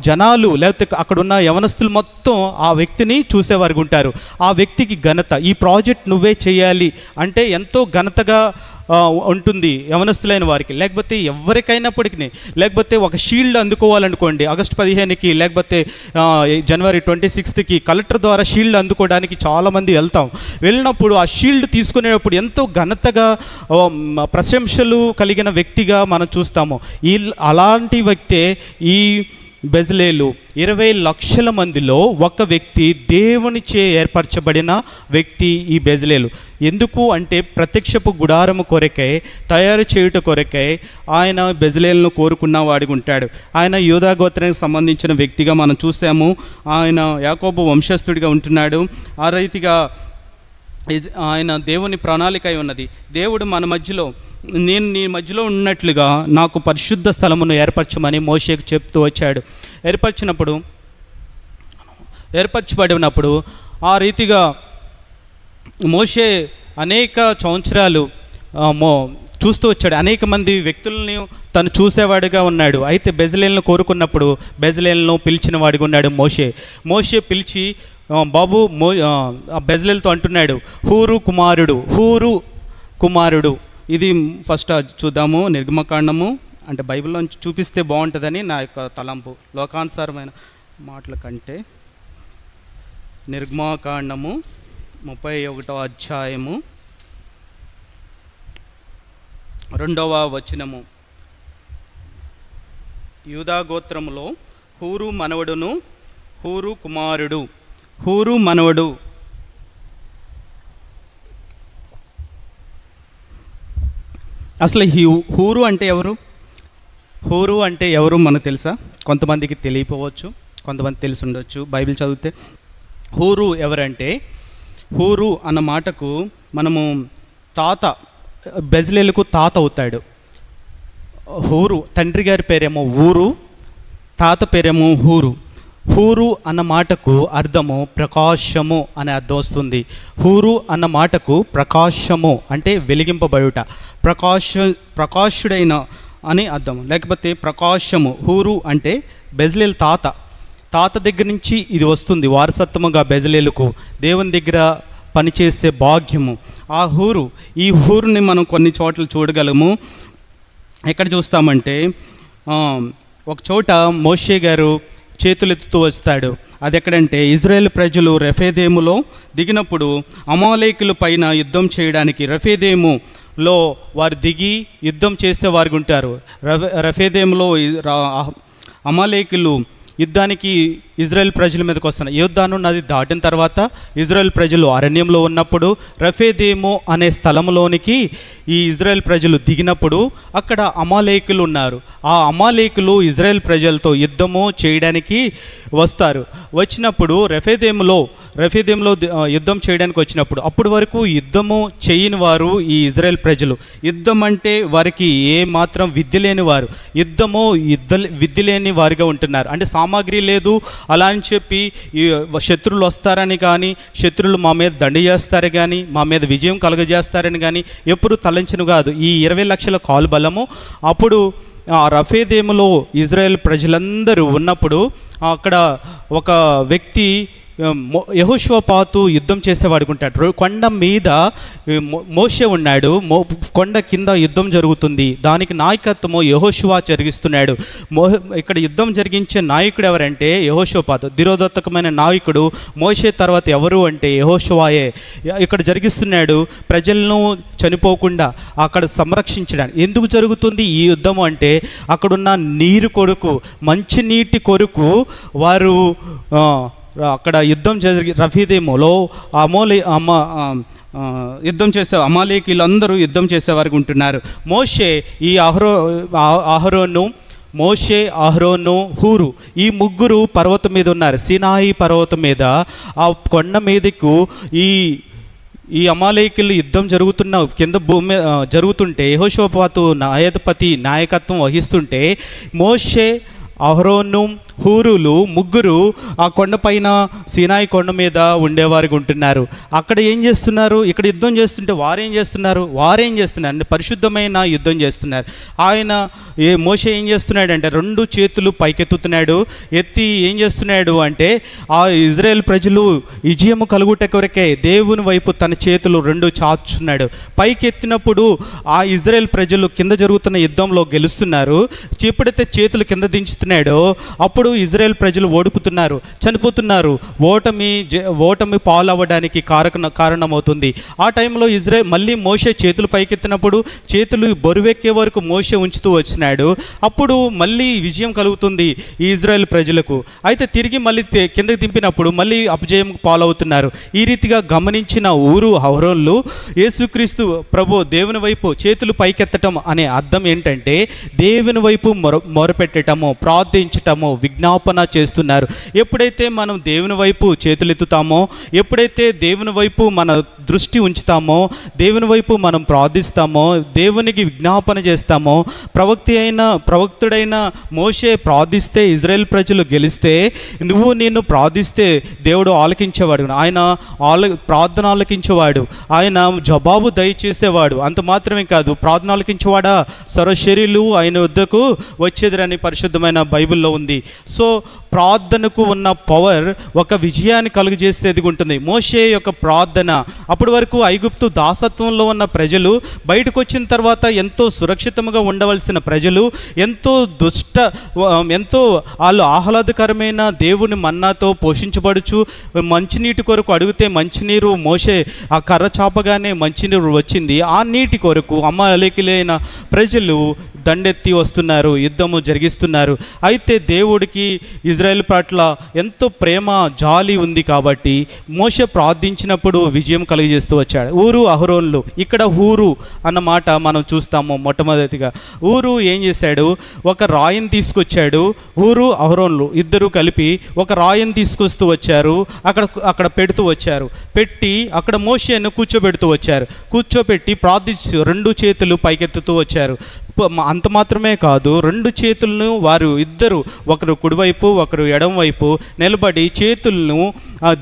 జనాలు లేకపోతే అక్కడున్న యవనస్తులు మొత్తం ఆ వ్యక్తిని చూసేవారికి ఉంటారు. ఆ వ్యక్తికి ఘనత, ఈ ప్రాజెక్ట్ నువ్వే చేయాలి అంటే ఎంతో ఘనతగా ఉంటుంది యవనస్తులైన వారికి. లేకపోతే ఎవరికైనప్పటికీ, లేకపోతే ఒక షీల్డ్ అందుకోవాలనుకోండి ఆగస్టు 15కి లేకపోతే జనవరి 26కి కలెక్టర్ ద్వారా షీల్డ్ అందుకోవడానికి చాలామంది వెళ్ళినప్పుడు ఆ షీల్డ్ తీసుకునేటప్పుడు ఎంతో ఘనతగా ప్రశంసలు కలిగిన వ్యక్తిగా మనం చూస్తాము. అలాంటి వ్యక్తే ఈ బెజలేలు. 20 లక్షల మందిలో ఒక వ్యక్తి, దేవునిచే ఏర్పరచబడిన వ్యక్తి ఈ బెజలేలు. ఎందుకు అంటే ప్రత్యక్షపు గుడారము కొరకై తయారు చేయుట కొరకై ఆయన బెజలేలను కోరుకున్న వాడిగా ఉంటాడు. ఆయన యూదా గోత్రానికి సంబంధించిన వ్యక్తిగా మనం చూసాము. ఆయన యాకోబు వంశస్థుడిగా ఉంటున్నాడు. ఆ రీతిగా ఆయన దేవుని ప్రణాళిక అయి ఉన్నది. దేవుడు మన మధ్యలో, నేను నీ మధ్యలో ఉన్నట్లుగా నాకు పరిశుద్ధ స్థలమును ఏర్పరచమని మోషేకు చెప్తూ వచ్చాడు. ఏర్పరచబడినప్పుడు ఆ రీతిగా మోషే అనేక సంవత్సరాలు చూస్తూ వచ్చాడు. అనేక మంది వ్యక్తులను తను చూసేవాడిగా ఉన్నాడు. అయితే బెజలేలను కోరుకున్నప్పుడు బెజలేలను పిలిచిన వాడిగా ఉన్నాడు మోషే పిలిచి బాబు బెజలేలతో అంటున్నాడు, హూరు కుమారుడు. ఇది ఫస్ట్ చూద్దాము. నిర్గమకాండము అంటే బైబిల్లో చూపిస్తే బాగుంటుందని నా యొక్క తలంపు. లోకానుసారమైన మాటల కంటే నిర్గమకాండము 31వ అధ్యాయము 2వ వచనము. యూదా గోత్రములో హూరు మనవడును హూరు కుమారుడు. హూరు మనవడు అసలు హూరు అంటే ఎవరు? హూరు అంటే ఎవరు మనకు తెలుసా? కొంతమందికి తెలియకపోవచ్చు, కొంతమంది తెలిసి ఉండొచ్చు బైబిల్ చదివితే. హూరు ఎవరంటే, హూరు అన్న మాటకు మనము తాత, బెజలేలుకు తాత అవుతాడు. హూరు తండ్రి గారి పేరేమో ఊరు, తాత పేరేమో హూరు. హూరు అన్న మాటకు అర్థము ప్రకాశము అనే అర్థం వస్తుంది. హూరు అన్న మాటకు ప్రకాశము అంటే వెలిగింపబడుట, ప్రకాశుడైన అని అర్థం, లేకపోతే ప్రకాశము. హూరు అంటే బెజలేలు తాత దగ్గర నుంచి ఇది వస్తుంది వారసత్వముగా బెజలేలుకు, దేవుని దగ్గర పనిచేసే భాగ్యము. ఈ హూరుని మనం కొన్ని చోట్ల చూడగలము. ఎక్కడ చూస్తామంటే ఒక చోట మోషే గారు చేతులెత్తుతూ వస్తాడు. అది ఎక్కడంటే ఇజ్రాయేల్ ప్రజలు రెఫేదేములో దిగినప్పుడు అమాలేకుల పైన యుద్ధం చేయడానికి రెఫేదేము లో వారు దిగి యుద్ధం చేసే వారికి ఉంటారు. రఫేదేములో అమాలేకులు యుద్ధానికి ఇజ్రాయెల్ ప్రజల మీదకి వస్తున్నారు. యోర్దాను నది దాటిన తర్వాత ఇజ్రాయెల్ ప్రజలు అరణ్యంలో ఉన్నప్పుడు రఫేదేము అనే స్థలంలోనికి ఈ ఇజ్రాయెల్ ప్రజలు దిగినప్పుడు అక్కడ అమాలేకులు ఉన్నారు. ఆ అమాలేకులు ఇజ్రాయెల్ ప్రజలతో యుద్ధము చేయడానికి వస్తారు. వచ్చినప్పుడు రఫేదేములో యుద్ధం చేయడానికి వచ్చినప్పుడు అప్పటి వరకు యుద్ధము చేయని వారు ఈ ఇజ్రాయెల్ ప్రజలు. యుద్ధం అంటే వారికి ఏ మాత్రం విద్య లేని వారు, విద్య లేని వారిగా ఉంటున్నారు. అంటే సామాగ్రి లేదు అలా అని చెప్పి ఈ శత్రువులు వస్తారని కానీ, శత్రువులు మా మీద దండి చేస్తారు కానీ, మా మీద విజయం కలుగజేస్తారని కానీ ఎప్పుడు తలంచను కాదు. ఈ 20 లక్షల కాలు బలము అప్పుడు ఆ రఫేదేములో ఇజ్రాయెల్ ప్రజలందరూ ఉన్నప్పుడు అక్కడ ఒక వ్యక్తి యెహోషువపాతు యుద్ధం చేసేవాడుకుంటాడు. కొండ మీద మోషే ఉన్నాడు, కొండ కింద యుద్ధం జరుగుతుంది. దానికి నాయకత్వము యెహోషువ జరిగిస్తున్నాడు. ఇక్కడ యుద్ధం జరిగించే నాయకుడు ఎవరంటే యెహోషువపాతు. ధిరోదత్తకమైన నాయకుడు మోషే తర్వాత ఎవరు అంటే యెహోషువాయే. ఇక్కడ జరిగిస్తున్నాడు ప్రజలను చనిపోకుండా అక్కడ సంరక్షించడానికి. ఎందుకు జరుగుతుంది ఈ యుద్ధం అంటే అక్కడున్న నీరు కొరకు, మంచినీటి కొరకు వారు అక్కడ యుద్ధం జరిగి రఫీదేములో యుద్ధం చేసే అమాలేకీలందరూ యుద్ధం చేసేవారికి ఉంటున్నారు. మోషే ఈ అహరోను హూరు ఈ ముగ్గురు పర్వతం మీద ఉన్నారు. సినాయి పర్వతం మీద ఆ కొండ మీదకు ఈ అమాలేకీలు యుద్ధం జరుగుతున్న కింద భూమి జరుగుతుంటే యెహోషువపాతు న్యాయాధిపతి నాయకత్వం వహిస్తుంటే మోషే, అహరోను, హూరులు ముగ్గురు ఆ కొండపైన సినాయి కొండ మీద ఉండేవారికి ఉంటున్నారు. అక్కడ ఏం చేస్తున్నారు? ఇక్కడ యుద్ధం చేస్తుంటే వారేం చేస్తున్నారు అంటే పరిశుద్ధమైన యుద్ధం చేస్తున్నారు. మోషే ఏం చేస్తున్నాడంటే 2 చేతులు పైకెత్తుతున్నాడు. ఎత్తి ఏం చేస్తున్నాడు అంటే ఆ ఇజ్రాయెల్ ప్రజలు విజయము కలుగుట కొరకే దేవుని వైపు తన చేతులు 2 చాచున్నాడు. పైకెత్తినప్పుడు ఆ ఇజ్రాయెల్ ప్రజలు కింద జరుగుతున్న యుద్ధంలో గెలుస్తున్నారు. ఎప్పుడైతే చేతులు కింద దించుతున్నాడో అప్పుడు ఇజ్రాయెల్ ప్రజలు ఓడిపోతున్నారు, చనిపోతున్నారు. ఓటమి పాలవ్వడానికి కారణమవుతుంది. ఆ టైంలో మళ్ళీ మోషే చేతులు పైకెత్తినప్పుడు చేతులు బరువెక్కే వరకు మోషే ఉంచుతూ వచ్చినాడు. అప్పుడు మళ్ళీ విజయం కలుగుతుంది ఈ ఇజ్రాయెల్ ప్రజలకు. అయితే తిరిగి మళ్ళీ కిందకి దింపినప్పుడు మళ్ళీ అపజయం పాలవుతున్నారు. ఈ రీతిగా గమనించిన అహరోన్లు యేసుక్రీస్తు ప్రభు దేవుని వైపు చేతులు పైకెత్తటం అనే అర్థం ఏంటంటే దేవుని వైపు మొరపెట్టటము, ప్రార్థించటము, విజ్ఞాపన చేస్తున్నారు. ఎప్పుడైతే మనం దేవుని వైపు చేతులెత్తుతామో, ఎప్పుడైతే దేవుని వైపు మన దృష్టి దేవుని వైపు మనం ప్రార్థిస్తామో, దేవునికి విజ్ఞాపన చేస్తామో, ప్రవక్తుడైన మోషే ప్రార్థిస్తే ఇజ్రాయెల్ ప్రజలు గెలిస్తే, నేను ప్రార్థిస్తే దేవుడు ఆలకించేవాడు. ఆయన ప్రార్థన ఆలకించేవాడు, ఆయన జవాబు దయచేసేవాడు. అంత మాత్రమే కాదు, ప్రార్థన ఆలకించేవాడా సర్వశరీరులు ఆయన వద్దకు వచ్చేదిరని పరిశుద్ధమైన బైబిల్లో ఉంది. సో ప్రార్థనకు ఉన్న పవర్ ఒక విజయాన్ని కలుగజేసేది ఉంటుంది. మోషే యొక్క ప్రార్థన, అప్పటి వరకు ఐగుప్తు దాసత్వంలో ఉన్న ప్రజలు బయటకు వచ్చిన తర్వాత ఎంతో సురక్షితంగా ఉండవలసిన ప్రజలు, ఎంతో వాళ్ళు ఆహ్లాదకరమైన దేవుని మన్నాతో పోషించబడుచు మంచినీటి కొరకు అడిగితే మంచినీరు మోషే ఆ కర్ర చాపగానే మంచినీరు వచ్చింది. ఆ నీటి కొరకు అమాలేకీలైన ప్రజలు దండెత్తి వస్తున్నారు, యుద్ధము జరిగిస్తున్నారు. అయితే దేవుడికి ఇజ్రాయెల్ పట్ల ఎంతో ప్రేమ జాలి ఉంది కాబట్టి మోషే ప్రార్థించినప్పుడు విజయం కలిగజేస్తూ వచ్చాడు. అహరోన్లు ఇక్కడ హూరు అన్న మాట మనం చూస్తాము. మొట్టమొదటిగా ఏం చేశాడు? ఒక రాయిని తీసుకొచ్చాడు. అహరోన్లు ఇద్దరు కలిపి ఒక రాయిని తీసుకొస్తూ వచ్చారు. అక్కడ పెడుతూ వచ్చారు. పెట్టి అక్కడ మోషేను కూర్చోబెట్టి ప్రార్థిస్తూ 2 చేతులు పైకెత్తుతూ వచ్చారు. అంత మాత్రమే కాదు, 2 చేతులను వారు ఇద్దరు, ఒకరు కుడివైపు ఒకరు ఎడం వైపు నిలబడి చేతులను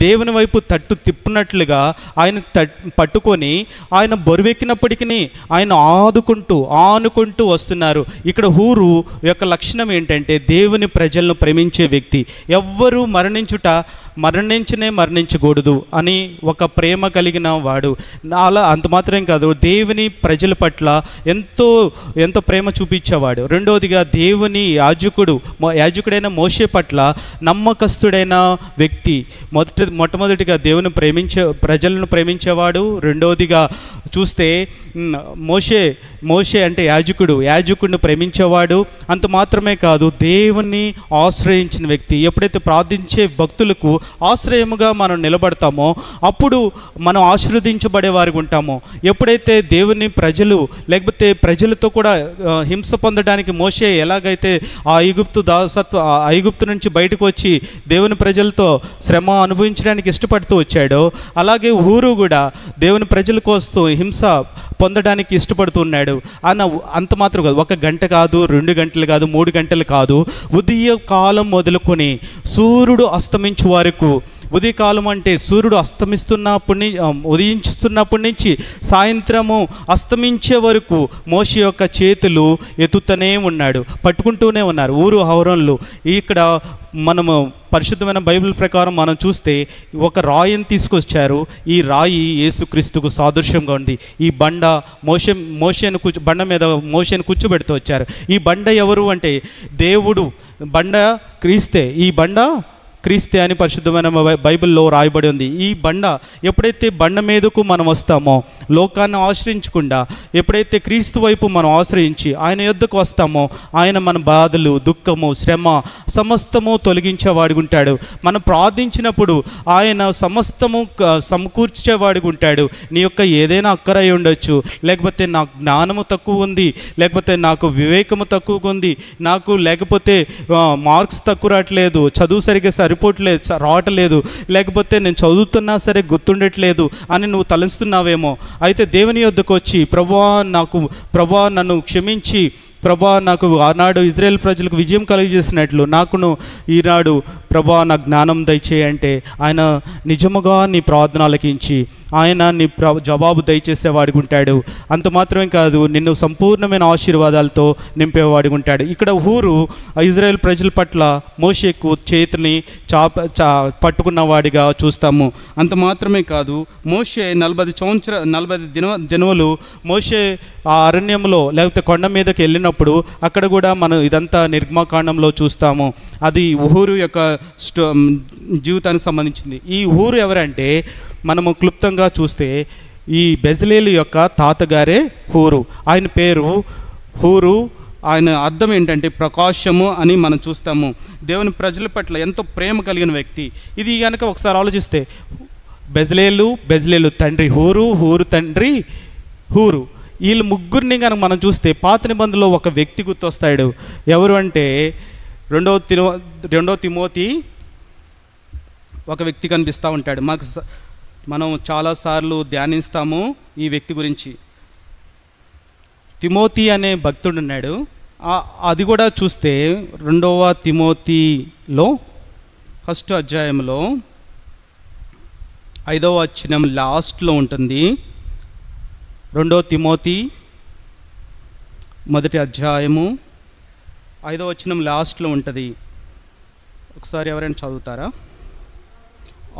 దేవుని వైపు తిప్పినట్లుగా ఆయన పట్టుకొని ఆయన బరువెక్కినప్పటికీ ఆయన ఆనుకుంటూ వస్తున్నారు. ఇక్కడ యొక్క లక్షణం ఏంటంటే దేవుని ప్రజలను ప్రేమించే వ్యక్తి. ఎవ్వరూ మరణించుట మరణించకూడదు అని ఒక ప్రేమ కలిగిన వాడు. అలా అంత మాత్రం కాదు, దేవుని ప్రజల పట్ల ఎంతో ప్రేమ చూపించేవాడు. రెండవదిగా దేవుని యాజకుడైన మోషే పట్ల నమ్మకస్తుడైన వ్యక్తి. మొట్టమొదటిగా దేవుని ప్రజలను ప్రేమించేవాడు. రెండవదిగా చూస్తే మోషే అంటే యాజకుడిని ప్రేమించేవాడు. అంత మాత్రమే కాదు, దేవుని ఆశ్రయించిన వ్యక్తి. ఎప్పుడైతే ప్రార్థించే భక్తులకు ఆశ్రయముగా మనం నిలబడతామో అప్పుడు మనం ఆశీర్వదించబడే వారికి ఉంటాము. ఎప్పుడైతే దేవుని లేకపోతే ప్రజలతో కూడా హింస పొందడానికి మోషే ఎలాగైతే ఆ ఐగుప్తు నుంచి బయటకు వచ్చి దేవుని ప్రజలతో శ్రమ అనుభవించడానికి ఇష్టపడుతూ వచ్చాడో, అలాగే ఊరు కూడా దేవుని ప్రజల కోసం హింస పొందడానికి ఇష్టపడుతున్నాడు. అంత మాత్రం కాదు, 1 గంట కాదు, 2 గంటలు కాదు, 3 గంటలు కాదు, ఉదయ కాలం మొదలుకొని సూర్యుడు అస్తమించే వరకు. ఉదయకాలం అంటే సూర్యుడు ఉదయించుతున్నప్పటి నుంచి సాయంత్రము అస్తమించే వరకు మోషే యొక్క చేతులు ఎత్తుతూనే ఉన్నాడు, పట్టుకుంటూనే ఉన్నారు ఊరు హౌరోన్లు. ఇక్కడ మనము పరిశుద్ధమైన బైబిల్ ప్రకారం మనం చూస్తే ఒక రాయిని తీసుకొచ్చారు. ఈ రాయి యేసుక్రీస్తుకు సాదృశ్యంగా ఉంది. ఈ బండ బండ మీద మోషేను కూర్చోబెడుతూ వచ్చారు. ఈ బండ ఎవరు అంటే దేవుడు, బండ క్రీస్తే. ఈ బండ క్రీస్తే అని పరిశుద్ధమైన బైబిల్లో రాయబడి ఉంది. ఈ బండ ఎప్పుడైతే బండ మీదకు మనం వస్తామో, లోకాన్ని ఆశ్రయించకుండా ఎప్పుడైతే క్రీస్తు వైపు మనం ఆశ్రయించి ఆయన యొద్దకు వస్తామో, ఆయన మన బాధలు, దుఃఖము, శ్రమ సమస్తము తొలగించేవాడిగా ఉంటాడు. మనం ప్రార్థించినప్పుడు ఆయన సమస్తము సమకూర్చేవాడిగా ఉంటాడు. నీ యొక్క ఏదైనా అక్కరై ఉండొచ్చు, లేకపోతే నాకు జ్ఞానము తక్కువ ఉంది, లేకపోతే నాకు వివేకము తక్కువగా ఉంది, లేకపోతే మార్క్స్ తక్కువ రావట్లేదు, చదువు సరిగ్గా రావట్లేదు, లేకపోతే నేను చదువుతున్నా సరే గుర్తుండట్లేదు అని నువ్వు తలంస్తున్నావేమో. అయితే దేవుని యొద్దకు వచ్చి ప్రభువా నన్ను క్షమించి, ప్రభా నాకు ఆనాడు ఇజ్రాయేల్ ప్రజలకు విజయం కలిగజేసినట్లు నాకును ఈనాడు ప్రభా నా జ్ఞానం దయచేయంటే ఆయన నిజముగా నీ ప్రార్థన ఆలకించి ఆయన నీ జవాబు దయచేసేవాడిగా ఉంటాడు. అంత మాత్రమే కాదు, నిన్ను సంపూర్ణమైన ఆశీర్వాదాలతో నింపేవాడిగా ఉంటాడు. ఇక్కడ ఇజ్రాయేల్ ప్రజల పట్ల మోషేకు చేతిని పట్టుకున్నవాడిగా చూస్తాము. అంత మాత్రమే కాదు, మోషే 40 దినములు మోషే ఆ అరణ్యంలో లేకపోతే కొండ మీదకి వెళ్ళినప్పుడు అక్కడ కూడా మనం ఇదంతా నిర్గమకాండంలో చూస్తాము. అది ఊరు యొక్క జీవితానికి సంబంధించింది. ఈ ఊరు ఎవరంటే మనము క్లుప్తంగా చూస్తే ఈ బెజ్లేలు యొక్క తాతగారే హూరు. ఆయన పేరు హూరు. ఆయన అర్థం ఏంటంటే ప్రకాశము అని మనం చూస్తాము. దేవుని ప్రజల పట్ల ఎంతో ప్రేమ కలిగిన వ్యక్తి. ఇది కనుక ఒకసారి ఆలోచిస్తే బెజ్లేలు తండ్రి హూరు, హూరు తండ్రి హూరు. వీళ్ళు ముగ్గురిని కనుక మనం చూస్తే పాత నిబంధనలో ఒక వ్యక్తి గుర్తొస్తాడు. ఎవరు అంటే రెండో తిమోతి ఒక వ్యక్తి కనిపిస్తూ ఉంటాడు. మనం చాలాసార్లు ధ్యానిస్తాము ఈ వ్యక్తి గురించి. తిమోతి అనే భక్తుడు ఉన్నాడు. అది కూడా చూస్తే 2వ తిమోతిలో 1వ అధ్యాయంలో 5వ వచనం లాస్ట్లో ఉంటుంది. 2వ తిమోతి 1వ అధ్యాయము 5వ వచనం లాస్ట్లో ఉంటుంది. ఒకసారి ఎవరైనా చదువుతారా?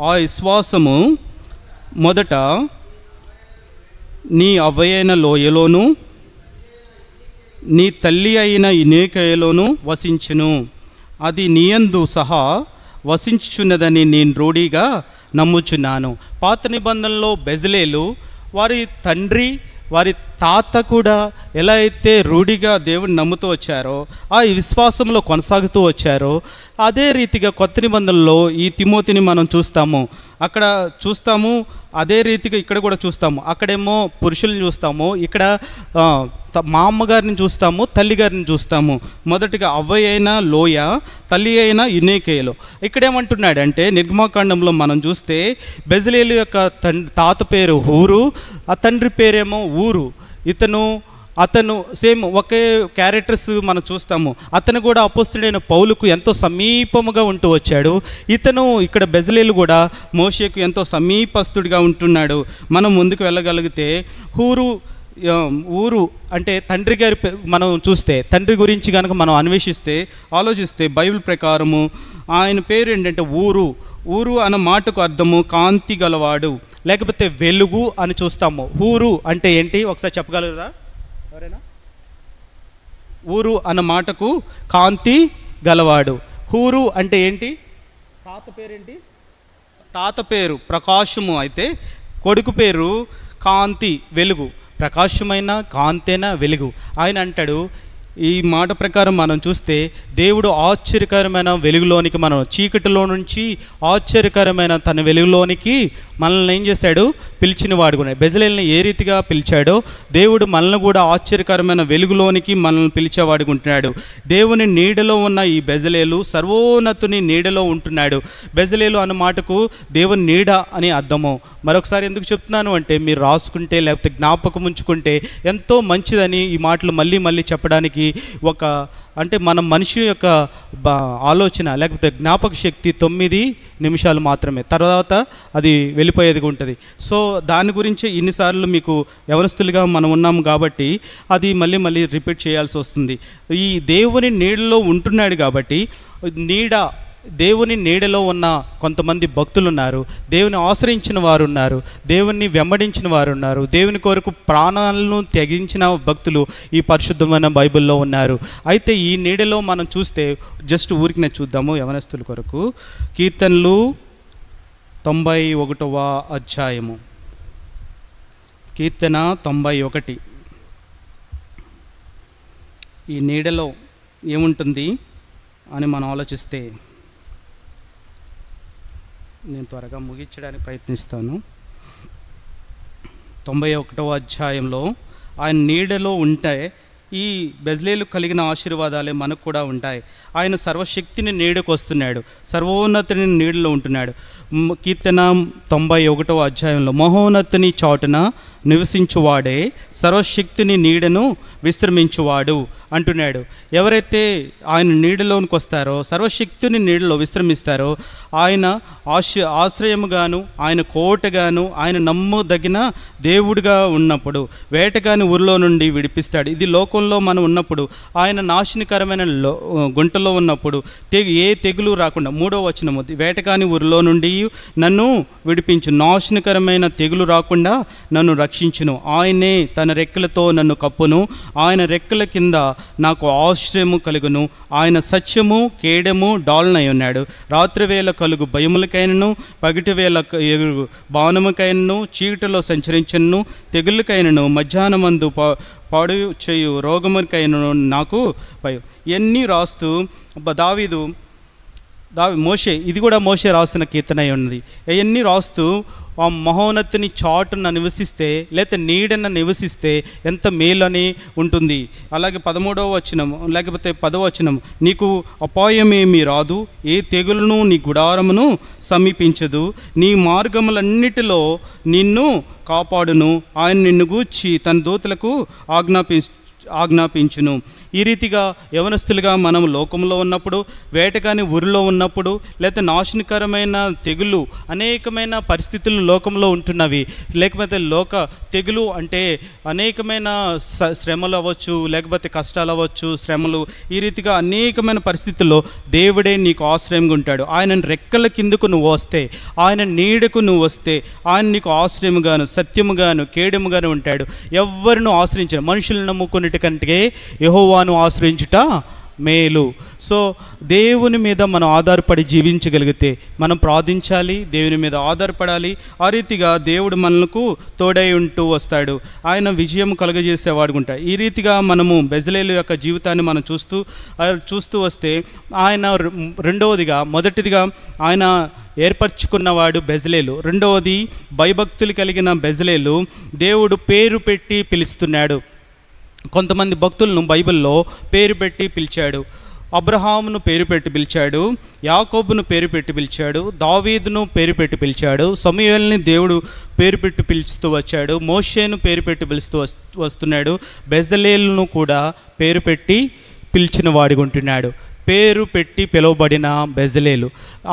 ఆ విశ్వాసము మొదట నీ అవ్వయైన లోయలోను నీ తల్లి అయిన ఇనేకయలోను వసించును. అది నీయందు సహా వసించుచున్నదని నేను రూఢిగా నమ్ముచున్నాను. పాత నిబంధనలో బెజ్లేలు వారి తండ్రి వారి తాత కూడా ఎలా అయితే రూఢిగా దేవుడిని నమ్ముతూ వచ్చారో, ఆ విశ్వాసంలో కొనసాగుతూ వచ్చారో, అదే రీతిగా కొత్త నిబంధనలో ఈ తిమోతిని మనం చూస్తాము. అక్కడ చూస్తాము, అదే రీతిగా ఇక్కడ కూడా చూస్తాము. అక్కడేమో పురుషుల్ని చూస్తాము, ఇక్కడ మా అమ్మగారిని చూస్తాము, తల్లిగారిని చూస్తాము. మొదటిగా అవ్వయైన లోయ, తల్లి అయిన ఇనేకేయలో. ఇక్కడేమంటున్నాడంటే నిర్గమకాండంలో మనం చూస్తే బెజ్లేలు యొక్క తాత పేరు హూరు, ఆ తండ్రి పేరేమో ఊరు. అతను సేమ్ ఒకే క్యారెక్టర్స్ మనం చూస్తాము. అతను కూడా అపోస్తుడైన పౌలుకు ఎంతో సమీపముగా ఉంటూ వచ్చాడు. ఇక్కడ బెజ్లేలు కూడా మోషేకు ఎంతో సమీపస్తుడిగా ఉంటున్నాడు. మనం ముందుకు వెళ్ళగలిగితే ఊరు అంటే తండ్రి గారి మనం చూస్తే తండ్రి గురించి కనుక మనం ఆలోచిస్తే బైబిల్ ప్రకారము ఆయన పేరు ఏంటంటే ఊరు అన్న మాటకు అర్థము కాంతి గలవాడు, లేకపోతే వెలుగు అని చూస్తాము. ఊరు అంటే ఏంటి ఒకసారి చెప్పగలరా ఎవరైనా? ఊరు అన్న మాటకు కాంతి గలవాడు. ఊరు అంటే ఏంటి? తాత పేరేంటి? తాత పేరు ప్రకాశము అయితే కొడుకు పేరు కాంతి, వెలుగు. ప్రకాశమైన కాంతేన వెలుగు. ఆయన అంటాడు, ఈ మాట ప్రకారం మనం చూస్తే దేవుడు ఆశ్చర్యకరమైన వెలుగులోనికి, మనం చీకటిలో నుంచి ఆశ్చర్యకరమైన తన వెలుగులోనికి మనల్ని ఏం చేశాడు? పిలిచిన వాడు కూడా. బెజలేల్ని ఏ రీతిగా పిలిచాడో దేవుడు మనల్ని కూడా ఆశ్చర్యకరమైన వెలుగులోనికి మనల్ని పిలిచేవాడుకుంటున్నాడు. దేవుని నీడలో ఉన్న ఈ బెజలేలు సర్వోన్నతుని నీడలో ఉంటున్నాడు. బెజలేలు అన్న మాటకు దేవుని నీడ అని అర్థము. మరొకసారి ఎందుకు చెప్తున్నాను అంటే, మీరు రాసుకుంటే లేకపోతే జ్ఞాపకం ఉంచుకుంటే ఎంతో మంచిదని ఈ మాటలు మళ్ళీ మళ్ళీ చెప్పడానికి ఒక అంటే మన మనిషి యొక్క ఆలోచన లేకపోతే జ్ఞాపక శక్తి 9 నిమిషాలు మాత్రమే, తర్వాత అది వెళ్ళిపోయేదిగా ఉంటుంది. సో దాని గురించి ఇన్నిసార్లు మీకు యవనస్తులుగా మనం ఉన్నాము కాబట్టి అది మళ్ళీ మళ్ళీ రిపీట్ చేయాల్సి వస్తుంది. ఈ దేవుని నీడలో ఉంటున్నాడు కాబట్టి, దేవుని నీడలో ఉన్న కొంతమంది భక్తులు ఉన్నారు, దేవుని ఆశ్రయించిన వారు ఉన్నారు, దేవుని వెంబడించిన వారు ఉన్నారు, దేవుని కొరకు ప్రాణాలను త్యజించిన భక్తులు ఈ పరిశుద్ధమైన బైబిల్లో ఉన్నారు. అయితే ఈ నీడలో మనం చూస్తే జస్ట్ ఊరికినే చూద్దాము యవనస్తుల కొరకు. కీర్తనలు 91వ అధ్యాయము, కీర్తన 91. ఈ నీడలో ఏముంటుంది అని మనం ఆలోచిస్తే, నేను త్వరగా ముగించడానికి ప్రయత్నిస్తాను. 91వ అధ్యాయంలో ఆయన నీడలో ఉంటే ఈ బెజ్లేలు కలిగిన ఆశీర్వాదాలే మనకు కూడా ఉంటాయి. ఆయన సర్వశక్తిని నీడకు వస్తున్నాడు, సర్వోన్నతిని నీడలో ఉంటున్నాడు. కీర్తన 91వ అధ్యాయంలో మహోన్నతిని చాటున నివసించువాడే సర్వశక్తిని నీడను విశ్రమించువాడు అంటున్నాడు. ఎవరైతే ఆయన నీడలోనికి వస్తారో, సర్వశక్తిని నీడలో విశ్రమిస్తారో, ఆయన ఆశ్రయముగాను, ఆయన కోటగాను, ఆయన నమ్మదగిన దేవుడిగా ఉన్నప్పుడు వేటగాని ఊరిలో నుండి విడిపిస్తాడు. ఇది లోకంలో మనం ఉన్నప్పుడు, ఆయన నాశనకరమైన గుంటలో ఉన్నప్పుడు ఏ తెగులు రాకుండా, 3వ వచనము, వేటగాని ఊరిలో నుండి నన్ను విడిపించు, నాశనకరమైన తెగులు రాకుండా నన్ను రక్షించును. ఆయనే తన రెక్కలతో నన్ను కప్పును, ఆయన రెక్కల కింద నాకు ఆశ్రయము కలుగును. ఆయన సత్యము కేడము డాల్నై ఉన్నాడు. రాత్రివేళ కలుగు భయములకైనను, పగటివేళ బాణముకైనను, చీకటిలో సంచరించను, తెగుళ్ళకైనను, మధ్యాహ్నమందు పాడు చేయు రోగముకైనను నాకు భయం. ఇవన్నీ రాస్తూ మోషే, ఇది కూడా మోషే రాస్తున్న కీర్తన అయి ఉన్నది. అవన్నీ రాస్తూ ఆ మహోన్నతిని చాటున నివసిస్తే, లేకపోతే నీడన నివసిస్తే ఎంత మేలని ఉంటుంది. అలాగే 13వ వచనం లేకపోతే 10వ వచనం, నీకు అపాయమేమీ రాదు, ఏ తెగులును నీ గుడారమును సమీపించదు, నీ మార్గములన్నిటిలో నిన్ను కాపాడును, ఆయన నిన్ను గూర్చి తన దూతలకు ఆజ్ఞాపించును. ఈ రీతిగా యవనస్తులుగా మనం లోకంలో ఉన్నప్పుడు, వేటగాని ఊరిలో ఉన్నప్పుడు, లేకపోతే నాశనకరమైన తెగులు, అనేకమైన పరిస్థితులు లోకంలో ఉంటున్నవి. లేకపోతే తెగులు అంటే అనేకమైన శ్రమలు అవ్వచ్చు, లేకపోతే కష్టాలు అవ్వచ్చు, శ్రమలు, ఈ రీతిగా అనేకమైన పరిస్థితుల్లో దేవుడే నీకు ఆశ్రయంగా ఉంటాడు. ఆయన రెక్కల కిందకు నువ్వు వస్తే, ఆయన నీడకు నువ్వు వస్తే, ఆయన నీకు ఆశ్రయముగాను, సత్యముగాను, కేడముగాను ఉంటాడు. ఎవ్వరిను ఆశ్రయించిన, మనుషులను నమ్ముకున్నట్టు కంటే యెహోవాను ఆశ్రయించుట మేలు. సో దేవుని మీద మనం ఆధారపడి జీవించగలిగితే మనం ప్రార్థించాలి, దేవుని మీద ఆధారపడాలి. ఆ రీతిగా దేవుడు మనకు తోడై ఉంటూ వస్తాడు, ఆయన విజయం కలుగజేసేవాడు ఉంటాడు. ఈ రీతిగా మనము బెజలేలు యొక్క జీవితాన్ని మనం చూస్తూ వస్తే, ఆయన మొదటిదిగా ఆయన ఏర్పరచుకున్నవాడు బెజలేలు. రెండవది భయభక్తులు కలిగిన బెజలేలు దేవుడు పేరు పెట్టి పిలుస్తున్నాడు. కొంతమంది భక్తులను బైబిల్లో పేరు పెట్టి పిలిచాడు. అబ్రహామును పేరు పెట్టి పిలిచాడు, యాకోబును పేరు పెట్టి పిలిచాడు, దావీదును పేరు పెట్టి పిలిచాడు, సమూయేలుని దేవుడు పేరు పెట్టి పిలుస్తూ వచ్చాడు, మోషేను పేరు పెట్టి పిలుస్తూ వస్తున్నాడు. బెజలేలును కూడా పేరు పెట్టి పిలిచిన వాడిగా ఉంటున్నాడు. పేరు పెట్టి పిలువబడిన బెజలేలు.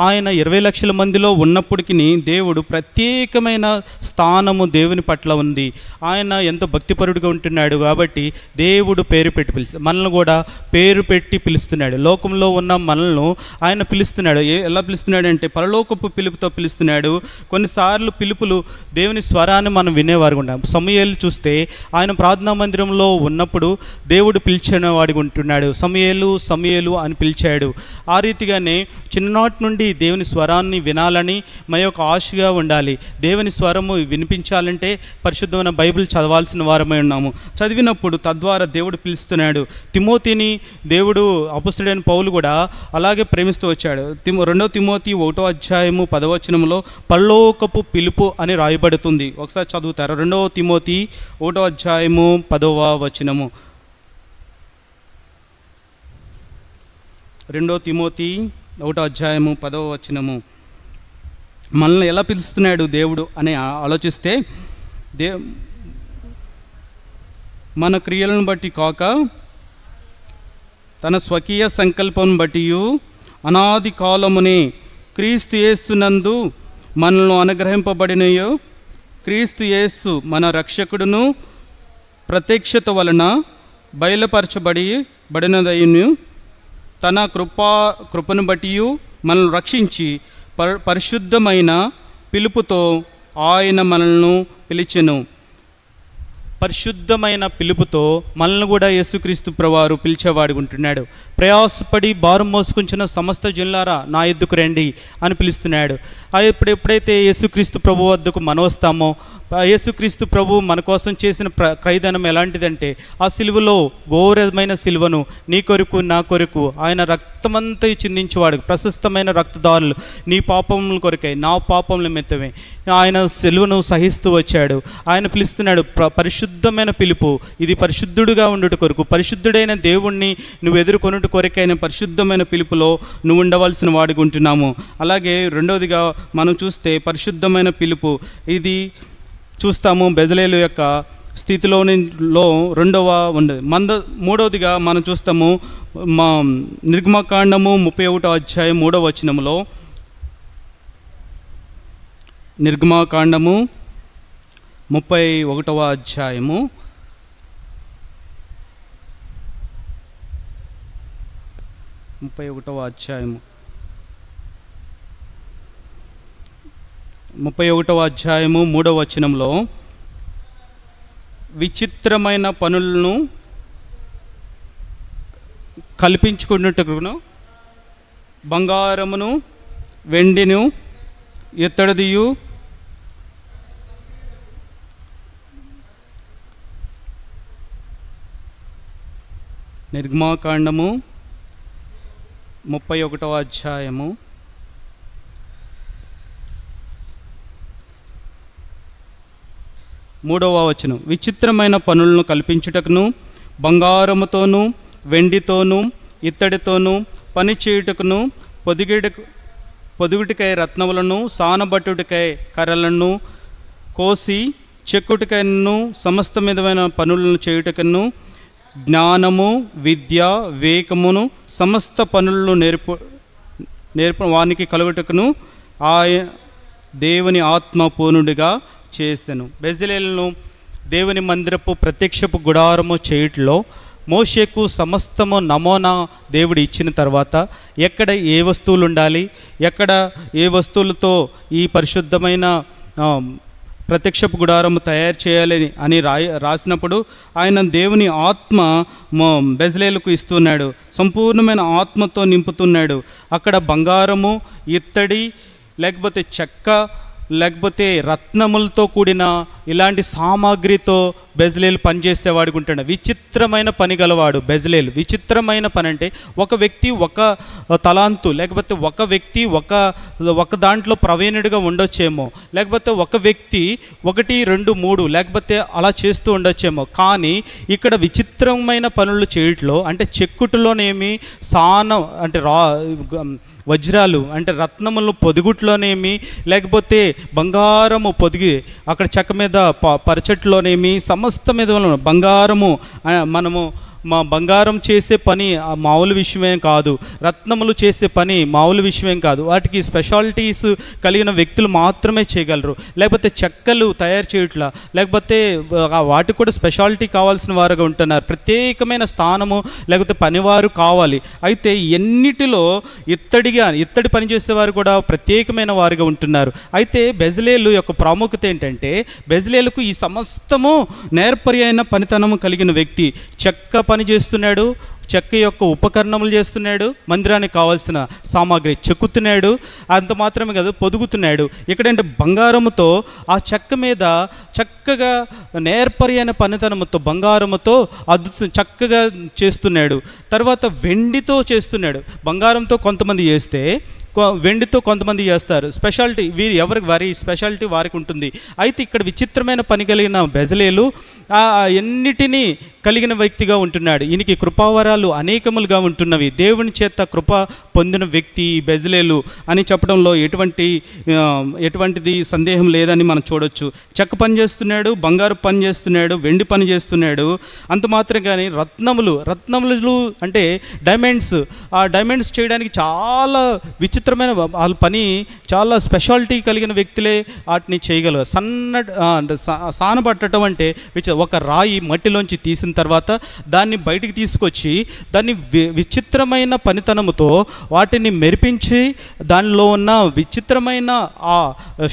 ఆయన 20 లక్షల మందిలో ఉన్నప్పటికీ దేవుడు ప్రత్యేకమైన స్థానము దేవుని పట్ల ఉంది. ఆయన ఎంతో భక్తిపరుడుగా ఉంటున్నాడు కాబట్టి దేవుడు పేరు పెట్టి పిలుస్తాడు. మనల్ని కూడా పేరు పెట్టి పిలుస్తున్నాడు. లోకంలో ఉన్న మనల్ని ఆయన పిలుస్తున్నాడు. ఎలా పిలుస్తున్నాడు అంటే పరలోకపు పిలుపుతో పిలుస్తున్నాడు. కొన్నిసార్లు పిలుపులు దేవుని స్వరాన్ని మనం వినేవారు ఉంటాం. సమూయేలు చూస్తే ఆయన ప్రార్థనా మందిరంలో ఉన్నప్పుడు దేవుడు పిలిచిన వాడిగా ఉంటున్నాడు. సమూయేలు సమూయేలు అని పిలిచాడు. ఆ రీతిగానే చిన్ననాటి నుండి దేవుని స్వరాన్ని వినాలని మన యొక్క ఆశగా ఉండాలి. దేవుని స్వరము వినిపించాలంటే పరిశుద్ధమైన బైబిల్ చదవాల్సిన వారమై ఉన్నాము. చదివినప్పుడు తద్వారా దేవుడు పిలుస్తున్నాడు. తిమోతిని దేవుడు అపొస్తలుడైన పౌలు కూడా అలాగే ప్రేమిస్తూ వచ్చాడు. 2 తిమోతి 1వ అధ్యాయము 10వ వచనంలో పరలోకపు పిలుపు అని రాయబడుతుంది. ఒకసారి చదువుతారు. 2 తిమోతి 1వ అధ్యాయము 10వ వచనము. 2 తిమోతి 1వ అధ్యాయము 10వ వచనము. మనల్ని ఎలా పిలుస్తున్నాడు దేవుడు అని ఆలోచిస్తే, మన క్రియలను బట్టి కాక తన స్వకీయ సంకల్పం బట్టి అనాది కాలమునే క్రీస్తు యేసునందు మనల్ని అనుగ్రహింపబడినయో, క్రీస్తు యేసు మన రక్షకుడును ప్రత్యక్షత వలన బయలుపరచబడినదయ్యును తన కృపను బట్టి మనల్ని రక్షించి పరిశుద్ధమైన పిలుపుతో ఆయన మనల్ని పిలిచెను. పరిశుద్ధమైన పిలుపుతో మనల్ని కూడా యేసుక్రీస్తు ప్రభువారు పిలిచేవాడు ఉంటున్నాడు. ప్రయాసపడి భారం మోసుకుంటున్న సమస్త జనులారా నా ఎద్దుకు రండి అని పిలుస్తున్నాడు. ఎప్పుడైతే యేసుక్రీస్తు ప్రభు వద్దకు మనం వస్తామో, యేసుక్రీస్తు ప్రభు మన కోసం చేసిన క్రయధనం ఎలాంటిదంటే ఆ సిలువలో ఘోరమైన సిలువను నీ కొరకు నా కొరకు ఆయన రక్తమంతా చిందించేవాడు. ప్రశస్తమైన రక్తదారులు నీ పాపముల కొరకై నా పాపముల నిమిత్తమే ఆయన సిలువను సహిస్తూ వచ్చాడు. ఆయన పిలుస్తున్నాడు. పరిశుద్ధమైన పిలుపు ఇది. పరిశుద్ధుడుగా ఉండుట కొరకు, పరిశుద్ధుడైన దేవుణ్ణి నువ్వు ఎదుర్కొనుట కొరకైన పరిశుద్ధమైన పిలుపులో నువ్వు ఉండవలసిన వాడిగా ఉంటున్నాము. అలాగే రెండవదిగా మనం చూస్తే పరిశుద్ధమైన పిలుపు ఇది చూస్తాము బెజలేలు యొక్క స్థితిలో రెండవ ఉండదు. మూడవదిగా మనం చూస్తాము నిర్గమకాండము 31వ అధ్యాయం 3వ వచనములో. నిర్గమకాండము 31వ అధ్యాయము 31వ అధ్యాయము 3వ వచనంలో విచిత్రమైన పనులను కల్పించుకున్నట్టును బంగారమును వెండిను ఇత్తడియు నిర్గమకాండము 31వ అధ్యాయము 3వ వచనం. విచిత్రమైన పనులను కల్పించుటకును బంగారముతోనూ వెండితోనూ ఇత్తడితోనూ పని చేయుటకును పొదుగుటికై రత్నములను సానబట్టుటికై కర్రలను కోసి చెక్కుటికైను సమస్త విధమైన పనులను చేయుటకును జ్ఞానము విద్య వివేకమును సమస్త పనులను నేర్పు వానికి కలుగుటకును దేవుని ఆత్మ పూర్ణుడిగా చేసెను. బెజలేలను దేవుని మందిరపు ప్రత్యక్షపు గుడారము చేయుటలో మోషేకు సమస్తము నమూనా దేవుడు ఇచ్చిన తర్వాత ఎక్కడ ఏ వస్తువులు ఉండాలి, ఎక్కడ ఏ వస్తువులతో ఈ పరిశుద్ధమైన ప్రత్యక్షపు గుడారము తయారు చేయాలని అని రాసినప్పుడు ఆయన దేవుని ఆత్మ బెజలేలకు ఇస్తున్నాడు. సంపూర్ణమైన ఆత్మతో నింపుతున్నాడు. అక్కడ బంగారము ఇత్తడి లేకపోతే చెక్క లేకపోతే రత్నములతో కూడిన ఇలాంటి సామాగ్రితో బెజలేలు పనిచేసేవాడికి ఉంటాడు. విచిత్రమైన పని గలవాడు బెజలేలు. విచిత్రమైన పని అంటే ఒక వ్యక్తి ఒక తలాంతు లేకపోతే ఒక వ్యక్తి ఒక దాంట్లో ప్రవీణుడిగా ఉండొచ్చేమో, లేకపోతే ఒక వ్యక్తి 1, 2, 3 లేకపోతే అలా చేస్తూ ఉండొచ్చేమో. కానీ ఇక్కడ విచిత్రమైన పనులు చేయట్లో అంటే చెక్కుటులోనేమి అంటే వజ్రాలు అంటే రత్నములు పొదుగుట్లోనేమి లేకపోతే బంగారము పొదిగి అక్కడ చెక్క మీద పరచట్లోనేమి సమస్త మీద బంగారము మనము మా బంగారం చేసే పని మామూలు విషయమేం కాదు, రత్నములు చేసే పని మామూలు విషయమేం కాదు. వాటికి స్పెషాలిటీస్ కలిగిన వ్యక్తులు మాత్రమే చేయగలరు. లేకపోతే చెక్కలు తయారు చేయట్లా, లేకపోతే వాటికి కూడా స్పెషాలిటీ కావాల్సిన వారుగా ఉంటున్నారు. ప్రత్యేకమైన స్థానము లేకపోతే పనివారు కావాలి. అయితే ఎన్నిటిలో ఇత్తడి పని చేసేవారు కూడా ప్రత్యేకమైన వారుగా ఉంటున్నారు. అయితే బెజ్లేలు యొక్క ప్రాముఖ్యత ఏంటంటే, బెజ్లేలుకు ఈ సమస్తము నేర్పరి పనితనము కలిగిన వ్యక్తి. చెక్క పని చేస్తున్నాడు, చెక్క యొక్క ఉపకరణములు చేస్తున్నాడు, మందిరానికి కావాల్సిన సామాగ్రి చెక్కుతున్నాడు. అంత మాత్రమే కాదు, పొదుగుతున్నాడు. ఇక్కడంటే బంగారముతో ఆ చెక్క మీద చక్కగా నేర్పరి అయిన పనితనముతో బంగారముతో చక్కగా చేస్తున్నాడు. తర్వాత వెండితో చేస్తున్నాడు. బంగారంతో కొంతమంది చేస్తే వెండితో కొంతమంది చేస్తారు. స్పెషాలిటీ వారి స్పెషాలిటీ వారికి ఉంటుంది. అయితే ఇక్కడ విచిత్రమైన పని కలిగిన బెజ్లేలు ఎన్నిటినీ కలిగిన వ్యక్తిగా ఉంటున్నాడు. ఈయనకి కృపావరాలు అనేకములుగా ఉంటున్నవి. దేవుని చేత కృప పొందిన వ్యక్తి బెజ్లేలు అని చెప్పడంలో ఎటువంటిది సందేహం లేదని మనం చూడొచ్చు. చెక్క పని చేస్తున్నాడు, బంగారు పని చేస్తున్నాడు, వెండి పని చేస్తున్నాడు. అంత మాత్రం కానీ రత్నములు అంటే డైమండ్స్, ఆ డైమండ్స్ చేయడానికి చాలా విచిత్రమైన వాళ్ళ పని, చాలా స్పెషాలిటీ కలిగిన వ్యక్తులే వాటిని చేయగలరు. సానబట్టడం అంటే ఒక రాయి మట్టిలోంచి తీసిన తర్వాత దాన్ని బయటికి తీసుకొచ్చి దాన్ని విచిత్రమైన పనితనముతో వాటిని మెరిపించి దానిలో ఉన్న విచిత్రమైన ఆ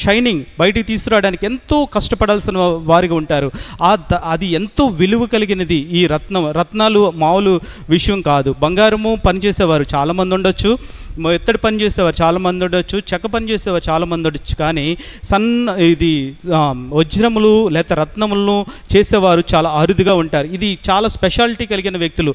షైనింగ్ బయటికి తీసుకురావడానికి ఎంతో కష్టపడాల్సిన వారిగా ఉంటారు. అది ఎంతో విలువ కలిగినది. ఈ రత్నాలు మామూలు విషయం కాదు. బంగారము పనిచేసేవారు చాలామంది ఉండొచ్చు, ఎత్తడి పని చేసేవారు చాలామంది ఉండొచ్చు, చెక్క పని చేసేవారు చాలామంది ఉండొచ్చు. కానీ ఇది వజ్రములు లేదా రత్నములను చేసేవారు చాలా అరుదుగా ఉంటారు. ఇది చాలా స్పెషాలిటీ కలిగిన వ్యక్తులు.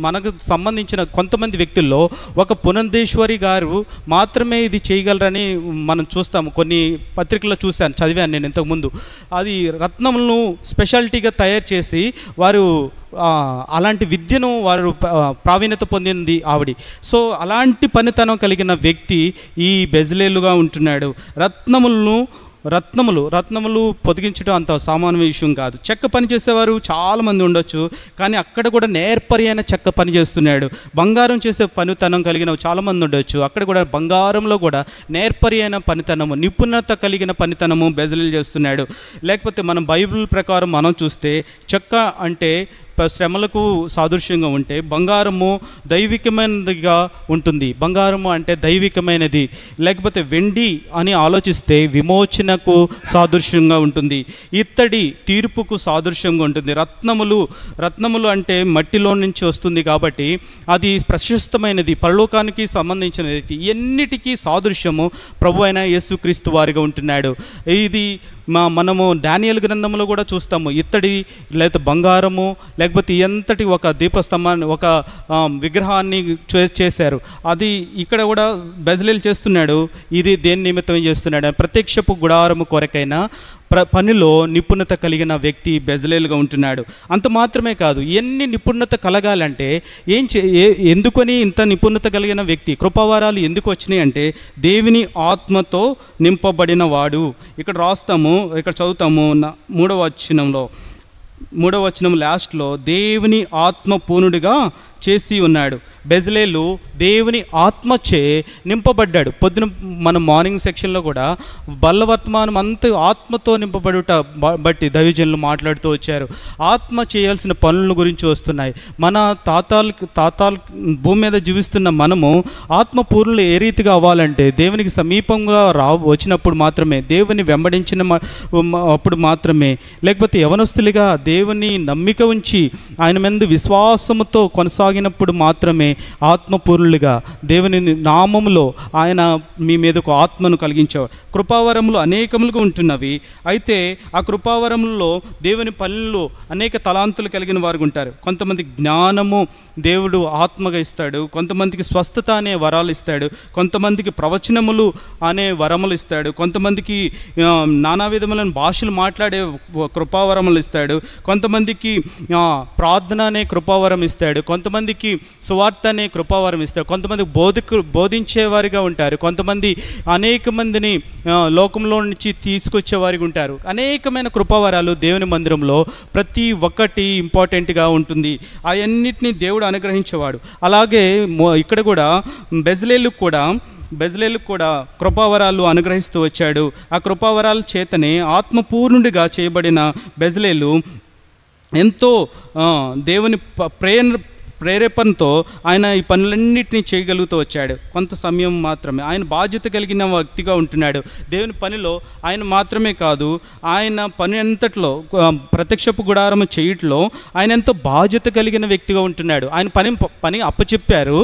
మనకు సంబంధించిన కొంతమంది వ్యక్తుల్లో ఒక పునందేశ్వరి గారు మాత్రమే ఇది చేయగలరని మనం చూస్తాము. కొన్ని పత్రికల్లో చదివాను నేను ఇంతకుముందు. అది రత్నములను స్పెషాలిటీగా తయారు చేసి వారు అలాంటి విద్యను వారు ప్రావీణ్యత పొందింది ఆవిడ. సో అలాంటి పనితనం కలిగిన వ్యక్తి ఈ బెజ్లేలుగా ఉంటున్నాడు. రత్నములు పొదిగించడం అంత సామాన్య విషయం కాదు. చెక్క పని చేసేవారు చాలామంది ఉండొచ్చు, కానీ అక్కడ కూడా నేర్పరి అయిన చెక్క పని చేస్తున్నాడు. బంగారం చేసే పనితనం కలిగిన చాలామంది ఉండొచ్చు, అక్కడ కూడా బంగారంలో కూడా నేర్పరి అయిన పనితనము, నిపుణత కలిగిన పనితనము బెజ్లేలు చేస్తున్నాడు. లేకపోతే మనం బైబిల్ ప్రకారం మనం చూస్తే చెక్క అంటే శ్రమలకు సాదృశ్యంగా ఉంటే బంగారము దైవికమైనదిగా ఉంటుంది. బంగారము అంటే దైవికమైనది. లేకపోతే వెండి అని ఆలోచిస్తే విమోచనకు సాదృశ్యంగా ఉంటుంది. ఇత్తడి తీర్పుకు సాదృశ్యంగా ఉంటుంది. రత్నములు అంటే మట్టిలో నుంచి వస్తుంది కాబట్టి అది ప్రశస్తమైనది, పరలోకానికి సంబంధించినది. ఎన్నిటికీ సాదృశ్యము ప్రభు అయిన యేసుక్రీస్తు వారిగా ఉంటున్నాడు. ఇది మనము దానియేలు గ్రంథంలో కూడా చూస్తాము. ఇత్తడి లేకపోతే బంగారము లేకపోతే ఎంతటి ఒక దీపస్తంభాన్ని, ఒక విగ్రహాన్ని చేశారు. అది ఇక్కడ కూడా బెజ్లేలు చేస్తున్నాడు. ఇది దేని నిమిత్తం చేస్తున్నాడు? ప్రత్యక్షపు గుడారము కొరకైనా పనిలో నిపుణత కలిగిన వ్యక్తి బెజ్లేలుగా ఉంటున్నాడు. అంత మాత్రమే కాదు, ఎన్ని నిపుణత కలగాలంటే ఎందుకని ఇంత నిపుణత కలిగిన వ్యక్తి? కృపావరాలు ఎందుకు వచ్చినాయి అంటే దేవుని ఆత్మతో నింపబడిన వాడు. ఇక్కడ రాస్తాము, ఇక్కడ చదువుతాము 3వ వచనం లాస్ట్లో దేవుని ఆత్మ పూర్ణుడిగా చేసి ఉన్నాడు. బెజ్లేలు దేవుని ఆత్మచే నింపబడ్డాడు. పొద్దున మన మార్నింగ్ సెక్షన్లో కూడా బల్లవర్తమానం అంతా ఆత్మతో నింపబడుట బట్టి దైవజనులు మాట్లాడుతూ వచ్చారు. ఆత్మ చేయాల్సిన పనుల గురించి వస్తున్నాయి. మన తాతాలు భూమి మీద జీవిస్తున్న మనము ఆత్మపూర్ణులు ఏ రీతిగా అవ్వాలంటే దేవునికి సమీపంగా వచ్చినప్పుడు మాత్రమే, దేవుని వెంబడించిన అప్పుడు మాత్రమే, లేకపోతే యవనస్తులుగా దేవుని నమ్మిక ఉంచి ఆయన మీద విశ్వాసముతో కొనసాగినప్పుడు మాత్రమే ఆత్మపూర్ణులుగా దేవుని నామములో ఆయన మీ మీదకు ఆత్మను కలిగించేవాడు. కృపావరములు అనేకములుగా ఉంటున్నవి. అయితే ఆ కృపావరములలో దేవుని పనుల్లో అనేక తలాంతులు కలిగిన వారు ఉంటారు. కొంతమంది జ్ఞానము దేవుడు ఆత్మగా ఇస్తాడు, కొంతమందికి స్వస్థత అనే వరాలు ఇస్తాడు, కొంతమందికి ప్రవచనములు అనే వరములు ఇస్తాడు, కొంతమందికి నానా విధములైన భాషలు మాట్లాడే కృపావరములు ఇస్తాడు, కొంతమందికి ప్రార్థన అనే కృపావరం ఇస్తాడు, కొంతమందికి సువార్త అనే కృపావరం ఇస్తాడు, కొంతమంది బోధించేవారిగా ఉంటారు, కొంతమంది అనేక మందిని లోకంలో నుంచి తీసుకొచ్చేవారిగా ఉంటారు. అనేకమైన కృపావరాలు దేవుని మందిరంలో ప్రతి ఒక్కటి ఇంపార్టెంట్గా ఉంటుంది. అవన్నిటిని దేవుడు అనుగ్రహించేవాడు. అలాగే ఇక్కడ కూడా బెజ్లేలుకు కూడా కృపావరాలు అనుగ్రహిస్తూ వచ్చాడు. ఆ కృపావరాల చేతనే ఆత్మపూర్ణుడిగా చేయబడిన బెజ్లేలు ఎంతో దేవుని ప్రేరేపణతో ఆయన ఈ పనులన్నింటినీ చేయగలుగుతూ వచ్చాడు. కొంత సమయం మాత్రమే ఆయన బాధ్యత కలిగిన వ్యక్తిగా ఉంటున్నాడు. దేవుని పనిలో ఆయన మాత్రమే కాదు, ఆయన పని అంతట్లో ప్రత్యక్షపు గుడారము చేయట్లో ఆయన ఎంతో బాధ్యత కలిగిన వ్యక్తిగా ఉంటున్నాడు. ఆయన పని అప్పచెప్పారు,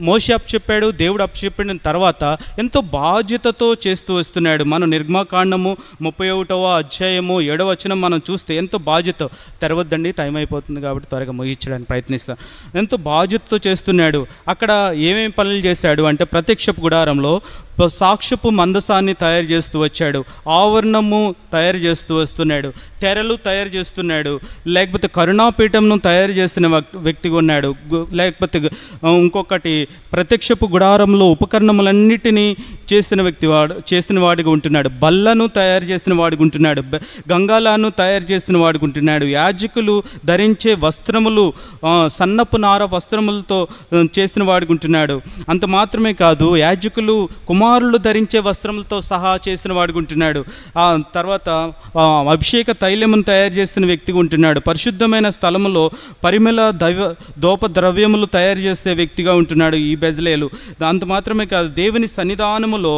మోషే అప్పచెప్పాడు, దేవుడు అప్పచెప్పిన తర్వాత ఎంతో బాధ్యతతో చేస్తూ వస్తున్నాడు. మనం నిర్గమకాండము 31వ అధ్యాయము 7వ వచనం మనం చూస్తే ఎంతో బాధ్యత. తెరవద్దండి, టైం అయిపోతుంది కాబట్టి త్వరగా ముగించడానికి ప్రయత్నిస్తాను. ఎంతో బాధ్యతతో చేస్తున్నాడు. అక్కడ ఏమేమి పనులు చేశాడు అంటే ప్రత్యక్షపు గుడారంలో సాక్ష్యపు మందసాన్ని తయారు చేస్తూ వచ్చాడు, ఆవరణము తయారు చేస్తూ వస్తున్నాడు, తెరలు తయారు చేస్తున్నాడు, లేకపోతే కరుణాపీఠంను తయారు చేసిన వ్యక్తిగా ఉన్నాడు, లేకపోతే ఇంకొకటి ప్రత్యక్షపు గుడారంలో ఉపకరణములన్నిటినీ చేసిన వాడిగా ఉంటున్నాడు, బల్లను తయారు చేసిన వాడిగా ఉంటున్నాడు, గంగాలాను తయారు చేసిన వాడిగా ఉంటున్నాడు, యాజకులు ధరించే వస్త్రములు సన్నపు నార వస్త్రములతో చేసిన వాడిగా ఉంటున్నాడు. అంత మాత్రమే కాదు, యాజకులు కుమారులు ధరించే వస్త్రములతో సహా చేసిన వాడిగా ఉంటున్నాడు. ఆ తర్వాత అభిషేక తైలమును తయారు చేసిన వ్యక్తిగా ఉంటున్నాడు. పరిశుద్ధమైన స్థలములో పరిమళ దోప ద్రవ్యములు తయారు చేసే వ్యక్తిగా ఉంటున్నాడు ఈ బెజ్లేలు. అంత మాత్రమే కాదు, దేవుని సన్నిధానములో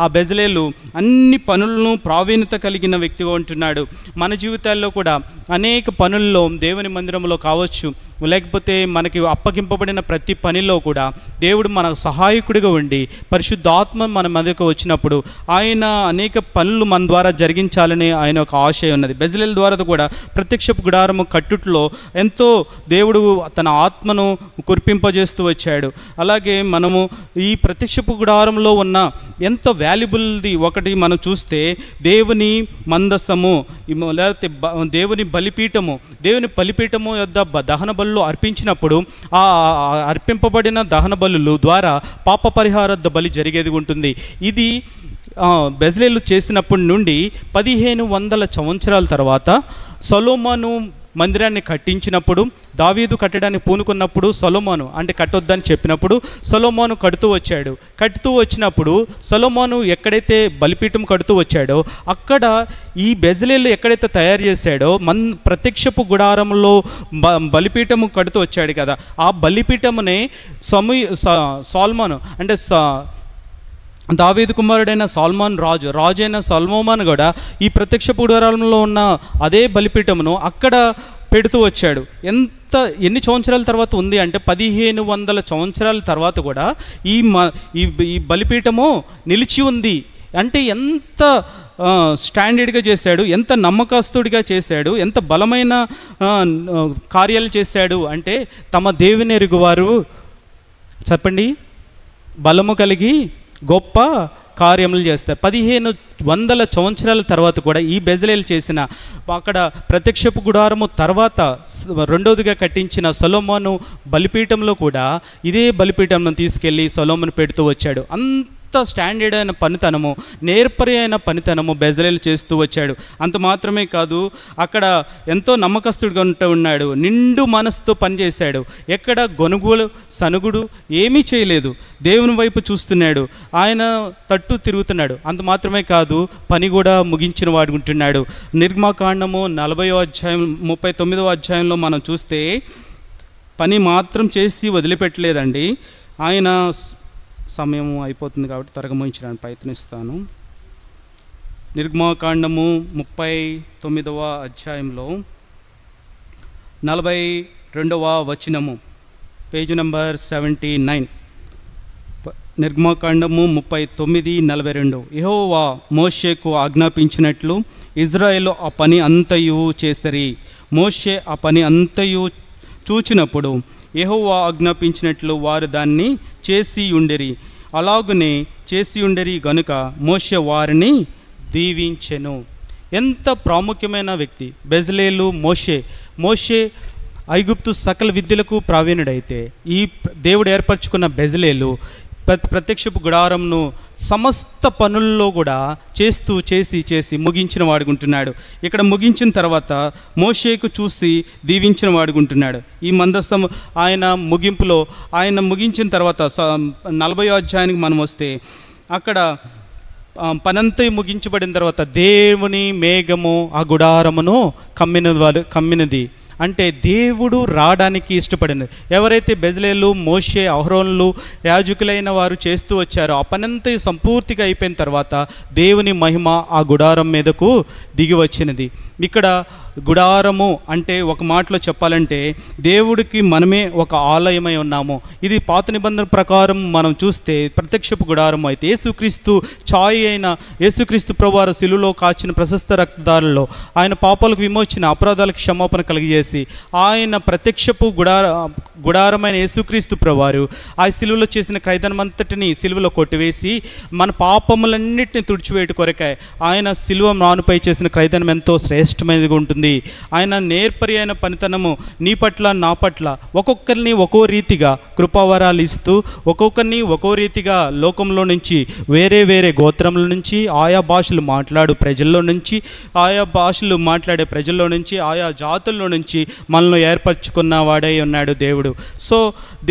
ఆ బెజ్లేలు అన్ని పనులను ప్రావీణ్యత కలిగిన వ్యక్తిగా ఉంటున్నాడు. మన జీవితాల్లో కూడా అనేక పనుల్లో దేవుని మందిరంలో కావచ్చు, లేకపోతే మనకి అప్పగింపబడిన ప్రతి పనిలో కూడా దేవుడు మన సహాయకుడిగా ఉండి పరిశుద్ధాత్మ మన మధ్యకు వచ్చినప్పుడు ఆయన అనేక పనులు మన ద్వారా జరిగించాలని ఆయన ఒక ఆశయం ఉన్నది. బెజ్లేల్ ద్వారా కూడా ప్రత్యక్షపు గుడారము కట్టుట్లో ఎంతో దేవుడు తన ఆత్మను కురిపింపజేస్తూ వచ్చాడు. అలాగే మనము ఈ ప్రత్యక్షపు గుడారంలో ఉన్న ఎంతో వాల్యుబుల్ది ఒకటి మనం చూస్తే దేవుని మందసము, లేకపోతే దేవుని బలిపీఠము యొద్ద దహన బలు అర్పించినప్పుడు ఆ అర్పింపబడిన దహన బలులు ద్వారా పాప పరిహార బలి జరిగేది ఉంటుంది. ఇది బెజ్లేలు చేసినప్పటి నుండి 1500 సంవత్సరాల తర్వాత సొలొమోను మందిరాన్ని కట్టించినప్పుడు, దావీదు కట్టడానికి పూనుకున్నప్పుడు సొలొమోను అంటే కట్టొద్దని చెప్పినప్పుడు సొలొమోను కడుతూ వచ్చినప్పుడు సొలొమోను ఎక్కడైతే బలిపీఠం కడుతూ వచ్చాడో అక్కడ ఈ బెజ్లేలు ఎక్కడైతే తయారు చేశాడో ప్రత్యక్షపు గుడారంలో బలిపీఠము కడుతూ వచ్చాడు కదా, ఆ బలిపీఠమునే సొలొమోను అంటే దావీదు కుమారుడైన రాజైన సొలొమోను కూడా ఈ ప్రత్యక్షపు గుడారంలో ఉన్న అదే బలిపీఠమును అక్కడ పెడుతూ వచ్చాడు. ఎన్ని సంవత్సరాల తర్వాత ఉంది అంటే 1500 సంవత్సరాల తర్వాత కూడా ఈ బలిపీఠము నిలిచి ఉంది. అంటే ఎంత స్టాండర్డ్గా చేశాడు, ఎంత నమ్మకస్తుడిగా చేశాడు, ఎంత బలమైన కార్యాలు చేశాడు అంటే తమ దేవుని ఎరుగువారు చెప్పండి బలము కలిగి గొప్ప కార్యములు చేస్తారు. 1500 సంవత్సరాల తర్వాత కూడా ఈ బెజ్లేలు చేసిన అక్కడ ప్రత్యక్షపు గుడారము తర్వాత రెండవదిగా కట్టించిన సొలొమోను బలిపీఠంలో కూడా ఇదే బలిపీఠంను తీసుకెళ్ళి సొలొమోను పెడుతూ వచ్చాడు. అంత స్టాండర్డ్ అయిన పనితనము, నేర్పరి అయిన పనితనము బెజ్లేలు చేస్తూ వచ్చాడు. అంత మాత్రమే కాదు, అక్కడ ఎంతో నమ్మకస్తుడిగా ఉన్నాడు, నిండు మనసుతో పనిచేశాడు, ఎక్కడ గొనుగులు సనుగుడు ఏమీ చేయలేదు, దేవుని వైపు చూస్తున్నాడు, ఆయన తట్టు తిరుగుతున్నాడు. అంత మాత్రమే కాదు, పని కూడా ముగించిన వాడు ఉంటున్నాడు. నిర్గమకాండము 40వ అధ్యాయం 39వ అధ్యాయంలో మనం చూస్తే పని మాత్రం చేసి వదిలిపెట్టలేదండి. ఆయన సమయం అయిపోతుంది కాబట్టి త్వరగా ముగించడానికి ప్రయత్నిస్తాను. నిర్గమకాండము 39వ అధ్యాయంలో 42వ వచనము, పేజ్ నెంబర్ 79. నిర్గమకాండము 39:42. యెహోవా మోషేకు ఆజ్ఞాపించినట్లు ఇజ్రాయేలు ఆ పని అంతయు చేసిరి. మోషే ఆ పని అంతయు చూచినప్పుడు యెహోవా ఆజ్ఞాపించినట్లు వారు దాన్ని చేసి ఉండిరి. అలాగునే చేసి ఉండిరి గనుక మోషే వారిని దీవించెను. ఎంత ప్రాముఖ్యమైన వ్యక్తి బెజలేలు. మోషే ఐగుప్తు సకల విద్యలకు ప్రావీణుడైతే ఈ దేవుడు ఏర్పరచుకున్న బెజలేలు ప్రత్యక్షపు గుడారంను సమస్త పనుల్లో కూడా చేసి ముగించిన వాడుకుంటున్నాడు. ఇక్కడ ముగించిన తర్వాత మోషేకు చూసి దీవించిన వాడుకుంటున్నాడు. ఈ మందసం ఆయన ముగింపులో ఆయన ముగించిన తర్వాత 40వ అధ్యాయానికి మనం వస్తే అక్కడ పనంతా ముగించబడిన తర్వాత దేవుని మేఘము ఆ గుడారమును కమ్మినది. అంటే దేవుడు రావడానికి ఇష్టపడింది. ఎవరైతే బెజలేలు, మోషే, అహరోనులు, యాజకులైన వారు చేస్తూ వచ్చారో ఆ పనంతా సంపూర్తిగా అయిపోయిన తర్వాత దేవుని మహిమ ఆ గుడారం మీదకు దిగి వచ్చినది. ఇక్కడ గుడారము అంటే ఒక మాటలో చెప్పాలంటే దేవుడికి మనమే ఒక ఆలయమై ఉన్నాము. ఇది పాత నిబంధన ప్రకారం మనం చూస్తే ప్రత్యక్షపు గుడారం అయితే యేసుక్రీస్తు ఛాయ అయిన యేసుక్రీస్తు ప్రభువారు శిలువలో కాచిన ప్రశస్త రక్తదారుల్లో ఆయన పాపాలకు విమోచన, అపరాధాలకు క్షమాపణ కలిగజేసి ఆయన ప్రత్యక్షపు గుడారమైన యేసుక్రీస్తు ప్రభువారు ఆ శిలువలో చేసిన క్రైదనమంతటిని శిలువలో కొట్టివేసి మన పాపములన్నింటినీ తుడిచివేయట కొరకాయ ఆయన శిలువ మానుపై చేసిన క్రైదనం ఎంతో శ్రేష్టమైనదిగా ఉంటుంది. ఆయన నేర్పరి అయిన పనితనము నీ పట్ల నా పట్ల ఒక్కొక్కరిని ఒక్కో రీతిగా కృపావరాలు ఇస్తూ ఒక్కొక్కరిని ఒక్కో రీతిగా లోకంలో నుంచి వేరే గోత్రముల నుంచి ఆయా భాషలు మాట్లాడే ప్రజల్లో నుంచి ఆయా జాతుల్లో నుంచి మనల్ని ఏర్పరచుకున్న వాడై ఉన్నాడు దేవుడు. సో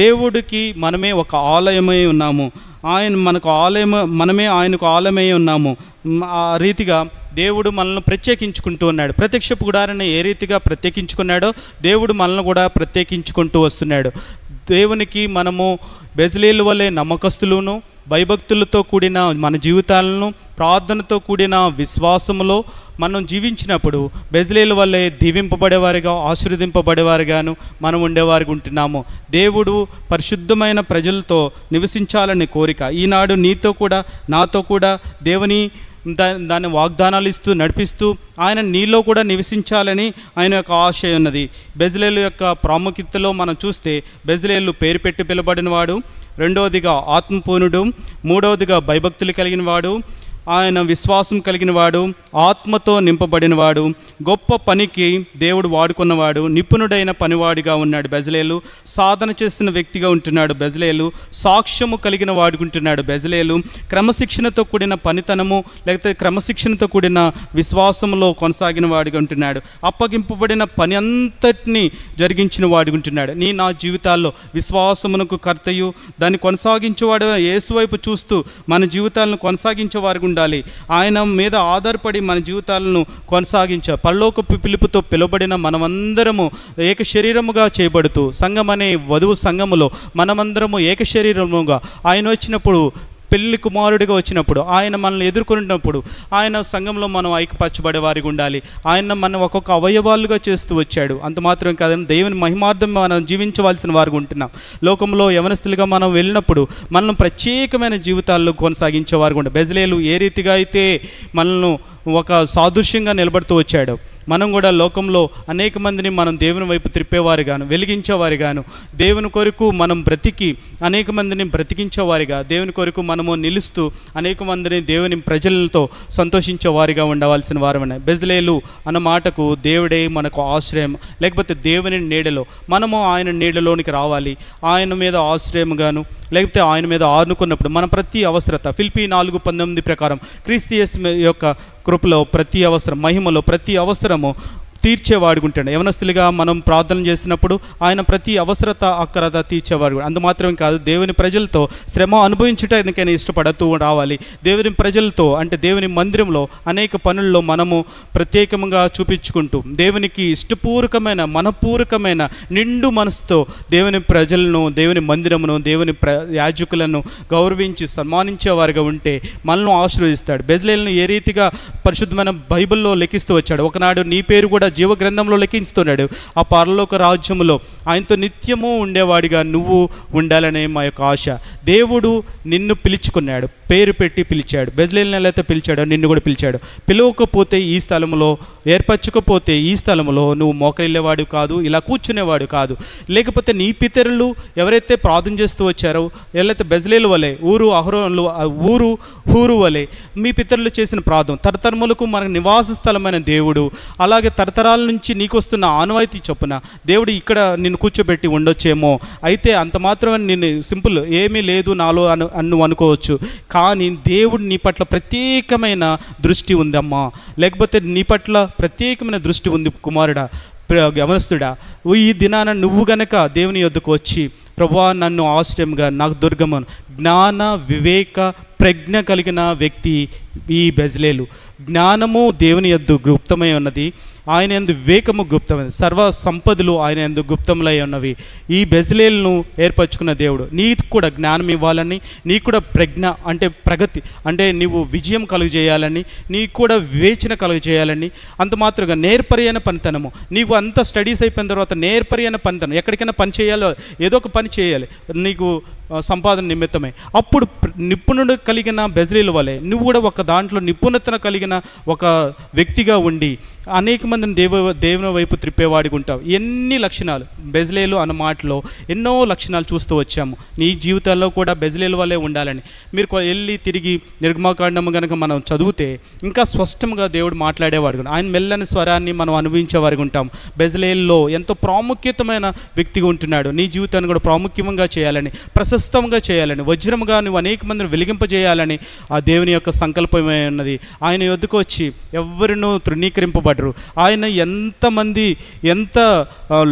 దేవుడికి మనమే ఒక ఆలయమై ఉన్నాము. ఆయన మనకు ఆలయం, మనమే ఆయనకు ఆలయమై ఉన్నాము. ఆ రీతిగా దేవుడు మనల్ని ప్రత్యేకించుకుంటూ ఉన్నాడు. ప్రత్యక్షపు గుడారాన్ని ఏ రీతిగా ప్రత్యేకించుకున్నాడో దేవుడు మనల్ని కూడా ప్రత్యేకించుకుంటూ వస్తున్నాడు. దేవునికి మనము బెజలేలు వలె నమ్మకస్తులను, భయభక్తులతో కూడిన మన జీవితాలను, ప్రార్థనతో కూడిన విశ్వాసములో మనం జీవించినప్పుడు బెజలేలు వల్లే దీవింపబడేవారిగా, ఆశీర్వదింపబడేవారిగాను మనం ఉండేవారిగా ఉంటున్నాము. దేవుడు పరిశుద్ధమైన ప్రజలతో నివసించాలనే కోరిక ఈనాడు నీతో కూడా నాతో కూడా దేవుని దాన్ని వాగ్దానాలు ఇస్తూ నడిపిస్తూ ఆయన నీలో కూడా నివసించాలని ఆయన యొక్క ఆశ ఉన్నది. బెజలేలు యొక్క ప్రాముఖ్యతలో మనం చూస్తే బెజలేలు పేరు పెట్టి పిలువబడినవాడు, రెండవదిగా ఆత్మపూర్ణుడు, మూడవదిగా భయభక్తులు కలిగినవాడు, ఆయన విశ్వాసం కలిగినవాడు, ఆత్మతో నింపబడినవాడు, గొప్ప పనికి దేవుడు వాడుకున్నవాడు, నిపుణుడైన పనివాడిగా ఉన్నాడు బెజలేలు. సాధన చేస్తున్న వ్యక్తిగా ఉంటున్నాడు బెజలేలు. సాక్ష్యము కలిగిన వాడుకుంటున్నాడు బెజలేలు. క్రమశిక్షణతో కూడిన పనితనము లేకపోతే క్రమశిక్షణతో కూడిన విశ్వాసంలో కొనసాగిన వాడిగా ఉంటున్నాడు. అప్పగింపబడిన పని అంతటినీ జరిగించిన వాడుకుంటున్నాడు. నా జీవితాల్లో విశ్వాసమునకు కర్తయు దాన్ని కొనసాగించేవాడు యేసు వైపు చూస్తూ మన జీవితాలను కొనసాగించేవారు ఉండాలి. ఆయన మీద ఆధారపడి మన జీవితాలను కొనసాగించే పరలోకపు పిలుపుతో పిలువబడిన మనమందరము ఏక శరీరముగా చేయబడుతూ సంఘం అనే వధువు సంఘములో మనమందరము ఏక శరీరముగా ఆయన వచ్చినప్పుడు, పెళ్లి కుమారుడిగా వచ్చినప్పుడు, ఆయన మనల్ని ఎదుర్కొన్నప్పుడు ఆయన సంఘంలో మనం ఐక్యపరచబడే వారికి ఉండాలి. ఆయన మనం ఒక్కొక్క అవయవాలుగా చేస్తూ వచ్చాడు. అంత మాత్రం కాదని దేవుని మహిమార్థం మనం జీవించవలసిన వారికి ఉంటున్నాం. లోకంలో యవనస్తులుగా మనం వెళ్ళినప్పుడు మనం ప్రత్యేకమైన జీవితాల్లో కొనసాగించేవారు ఉండాలి. బెజలేలు ఏ రీతిగా అయితే మనల్ని ఒక సాదృశ్యంగా నిలబడుతూ వచ్చాడు, మనం కూడా లోకంలో అనేక మందిని మనం దేవుని వైపు త్రిప్పేవారిగాను, వెలిగించేవారిగాను, దేవుని కొరకు మనం బ్రతికి అనేక మందిని బ్రతికించేవారిగా, దేవుని కొరకు మనము నిలుస్తూ అనేక మందిని దేవుని ప్రజలతో సంతోషించేవారిగా ఉండవలసిన వారమనే. బెజలేలు అన్న మాటకు దేవుడే మనకు ఆశ్రయం, లేకపోతే దేవుని నీడలో మనము ఆయన నీడలోనికి రావాలి. ఆయన మీద ఆశ్రయంగాను లేకపోతే ఆయన మీద ఆనుకున్నప్పుడు మన ప్రతి అవసరత ఫిలిప్పీ 4:19 ప్రకారం క్రీస్తు యేసు యొక్క కృపలో ప్రతి అవసరం, మహిమలో ప్రతి అవసరము తీర్చేవాడుకుంటాడు. యవనస్తులుగా మనం ప్రార్థన చేసినప్పుడు ఆయన ప్రతి అవసరత అక్కరత తీర్చేవాడు. అందు మాత్రమే కాదు, దేవుని ప్రజలతో శ్రమ అనుభవించడానికైనా ఇష్టపడుతూ రావాలి. దేవుని ప్రజలతో అంటే దేవుని మందిరంలో అనేక పనుల్లో మనము ప్రత్యేకంగా చూపించుకుంటూ దేవునికి ఇష్టపూర్వకమైన మనపూర్వకమైన నిండు మనసుతో దేవుని ప్రజలను, దేవుని మందిరమును, దేవుని యాజకులను గౌరవించి సన్మానించేవారుగా ఉంటే మనల్ని ఆశీర్వదిస్తాడు. బెజలేలును ఏ రీతిగా పరిశుద్ధమైన బైబిల్లో లెక్కిస్తూ వచ్చాడు. ఒకనాడు నీ పేరు కూడా జీవ గ్రంథంలో లెక్కించుతున్నాడు. ఆ పరలోక రాజ్యములో ఆయనతో నిత్యము ఉండేవాడిగా నువ్వు ఉండాలనే మా యొక్క ఆశ. దేవుడు నిన్ను పిలుచుకున్నాడు, పేరు పెట్టి పిలిచాడు. బెజ్లేలుని ఎలా అయితే పిలిచాడో నిన్ను కూడా పిలిచాడు. పిలవకపోతే ఈ స్థలంలో, ఏర్పరచకపోతే ఈ స్థలంలో నువ్వు మోకరిల్లేవాడు కాదు, ఇలా కూర్చునేవాడు కాదు. లేకపోతే నీ పితరులు ఎవరైతే ప్రార్థన చేస్తూ వచ్చారో, ఎవరైతే బెజ్లేలు వలె, హూరు వలె మీ పితరులు చేసిన ప్రార్థన, తరతరములకు మనకు నివాస స్థలమైన దేవుడు, అలాగే తరతరాల నుంచి నీకు వస్తున్న ఆనవాయితీ చొప్పున దేవుడు ఇక్కడ నిన్ను కూర్చోబెట్టి ఉండొచ్చేమో. అయితే అంత మాత్రమే నేను సింపుల్ ఏమీ లేదు నాలో నువ్వు అనుకోవచ్చు. కానీ దేవుడు నీ పట్ల ప్రత్యేకమైన దృష్టి ఉందమ్మా, లేకపోతే నీ పట్ల ప్రత్యేకమైన దృష్టి ఉంది కుమారుడా, గమనిస్తుడా. ఈ దినాన నువ్వు గనక దేవుని యొద్దకు వచ్చి, ప్రభువా నన్ను ఆశ్రయంగా, నాకు దుర్గమను, జ్ఞాన వివేక ప్రజ్ఞ కలిగిన వ్యక్తి ఈ బెజ్లేలు. జ్ఞానము దేవుని యందు గుప్తమై ఉన్నది, ఆయన యందు వివేకము గుప్తమైనది, సర్వ సంపదలు ఆయన యందు గుప్తములై ఉన్నవి. ఈ బెజ్లేలును ఏర్పరచుకున్న దేవుడు నీకు కూడా జ్ఞానం ఇవ్వాలని, నీకు కూడా ప్రజ్ఞ అంటే ప్రగతి అంటే నీవు విజయం కలుగజేయాలని, నీకు కూడా వివేచన కలుగజేయాలని, అంత మాత్రంగా నేర్పరి అయిన పనితనము. నీకు అంత స్టడీస్ అయిపోయిన తర్వాత నేర్పరి అయిన పనితనం, ఎక్కడికైనా పని చేయాలో ఏదో ఒక పని చేయాలి నీకు సంపాదన నిమిత్తమే. అప్పుడు నిపుణుడు కలిగిన బెజ్లేలు వలె నువ్వు కూడా ఒక దాంట్లో నిపుణత కలిగిన ఒక వ్యక్తిగా ఉండి అనేక మందిని దేవుని వైపు త్రిప్పేవాడికి ఉంటావు. ఎన్ని లక్షణాలు బెజ్లేలు అన్న మాటలో ఎన్నో లక్షణాలు చూస్తూ వచ్చాము. నీ జీవితాల్లో కూడా బెజ్లేలు వలె ఉండాలని మీరు వెళ్ళి తిరిగి నిర్గమాకాండము కనుక మనం చదివితే ఇంకా స్పష్టంగా దేవుడు మాట్లాడేవాడు. ఆయన మెల్లని స్వరాన్ని మనం అనుభవించేవారికి ఉంటాం. బెజ్లేల్లో ఎంతో ప్రాముఖ్యతమైన వ్యక్తిగా ఉంటున్నాడు. నీ జీవితాన్ని కూడా ప్రాముఖ్యంగా చేయాలని, ప్రశస్తంగా చేయాలని, వజ్రముగా నువ్వు అనేక మందిని వెలిగింపజేయాలని ఆ దేవుని యొక్క సంకల్పమే ఉన్నది. ఆయన యొద్దకు వచ్చి ఎవరినూ తృణీకరింపబడరు. ఆయన ఎంతమంది ఎంత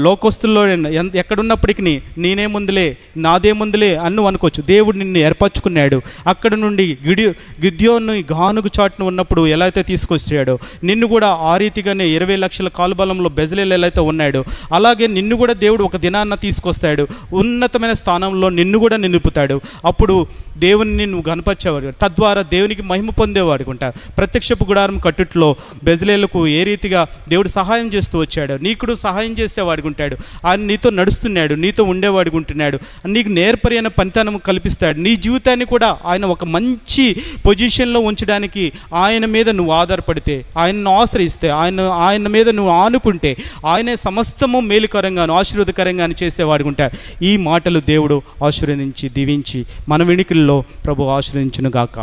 లోకస్తుల్లో ఎక్కడున్నప్పటికీ నేనే ముందులే, నాదే ముందులే అన్ను అనుకోవచ్చు. దేవుడు నిన్ను ఏర్పరచుకున్నాడు. అక్కడ నుండి గిద్యోను గానుగు చాటును ఉన్నప్పుడు ఎలా అయితే తీసుకొచ్చాడో నిన్ను కూడా ఆ రీతిగానే 20 లక్షల కాలుబలంలో బెజ్లేలు ఎలా అయితే ఉన్నాడు, అలాగే నిన్ను కూడా దేవుడు ఒక దినాన్న తీసుకొస్తాడు. ఉన్నతమైన స్థానంలో నిన్ను కూడా నిలుపుతాడు. అప్పుడు దేవుని నువ్వు గణపరిచేవాడు, తద్వారా దేవునికి మహిమ పొందేవాడు ఉంటా. ప్రత్యక్షపు గుడారం కట్టుట్లో బెజ్లేలుకు ఏ రీతిగా దేవుడు సహాయం చేస్తూ వచ్చాడు, నీకుడు సహాయం చేసేవాడికి ఉంటాడు. ఆయన నీతో నడుస్తున్నాడు, నీతో ఉండేవాడికి ఉంటున్నాడు, నీకు నేర్పరి అయిన పనితనం కల్పిస్తాడు. నీ జీవితాన్ని కూడా ఆయన ఒక మంచి పొజిషన్లో ఉంచడానికి ఆయన మీద నువ్వు ఆధారపడితే, ఆయనను ఆశ్రయిస్తే, ఆయన మీద నువ్వు ఆనుకుంటే ఆయనే సమస్తము మేలుకరంగాను ఆశీర్వాదకరంగాను చేసేవాడికి ఉంటాడు. ఈ మాటలు దేవుడు ఆశీర్వదించి దీవించి మన వినికిల్లో ప్రభు ఆశీర్వదించును గాక.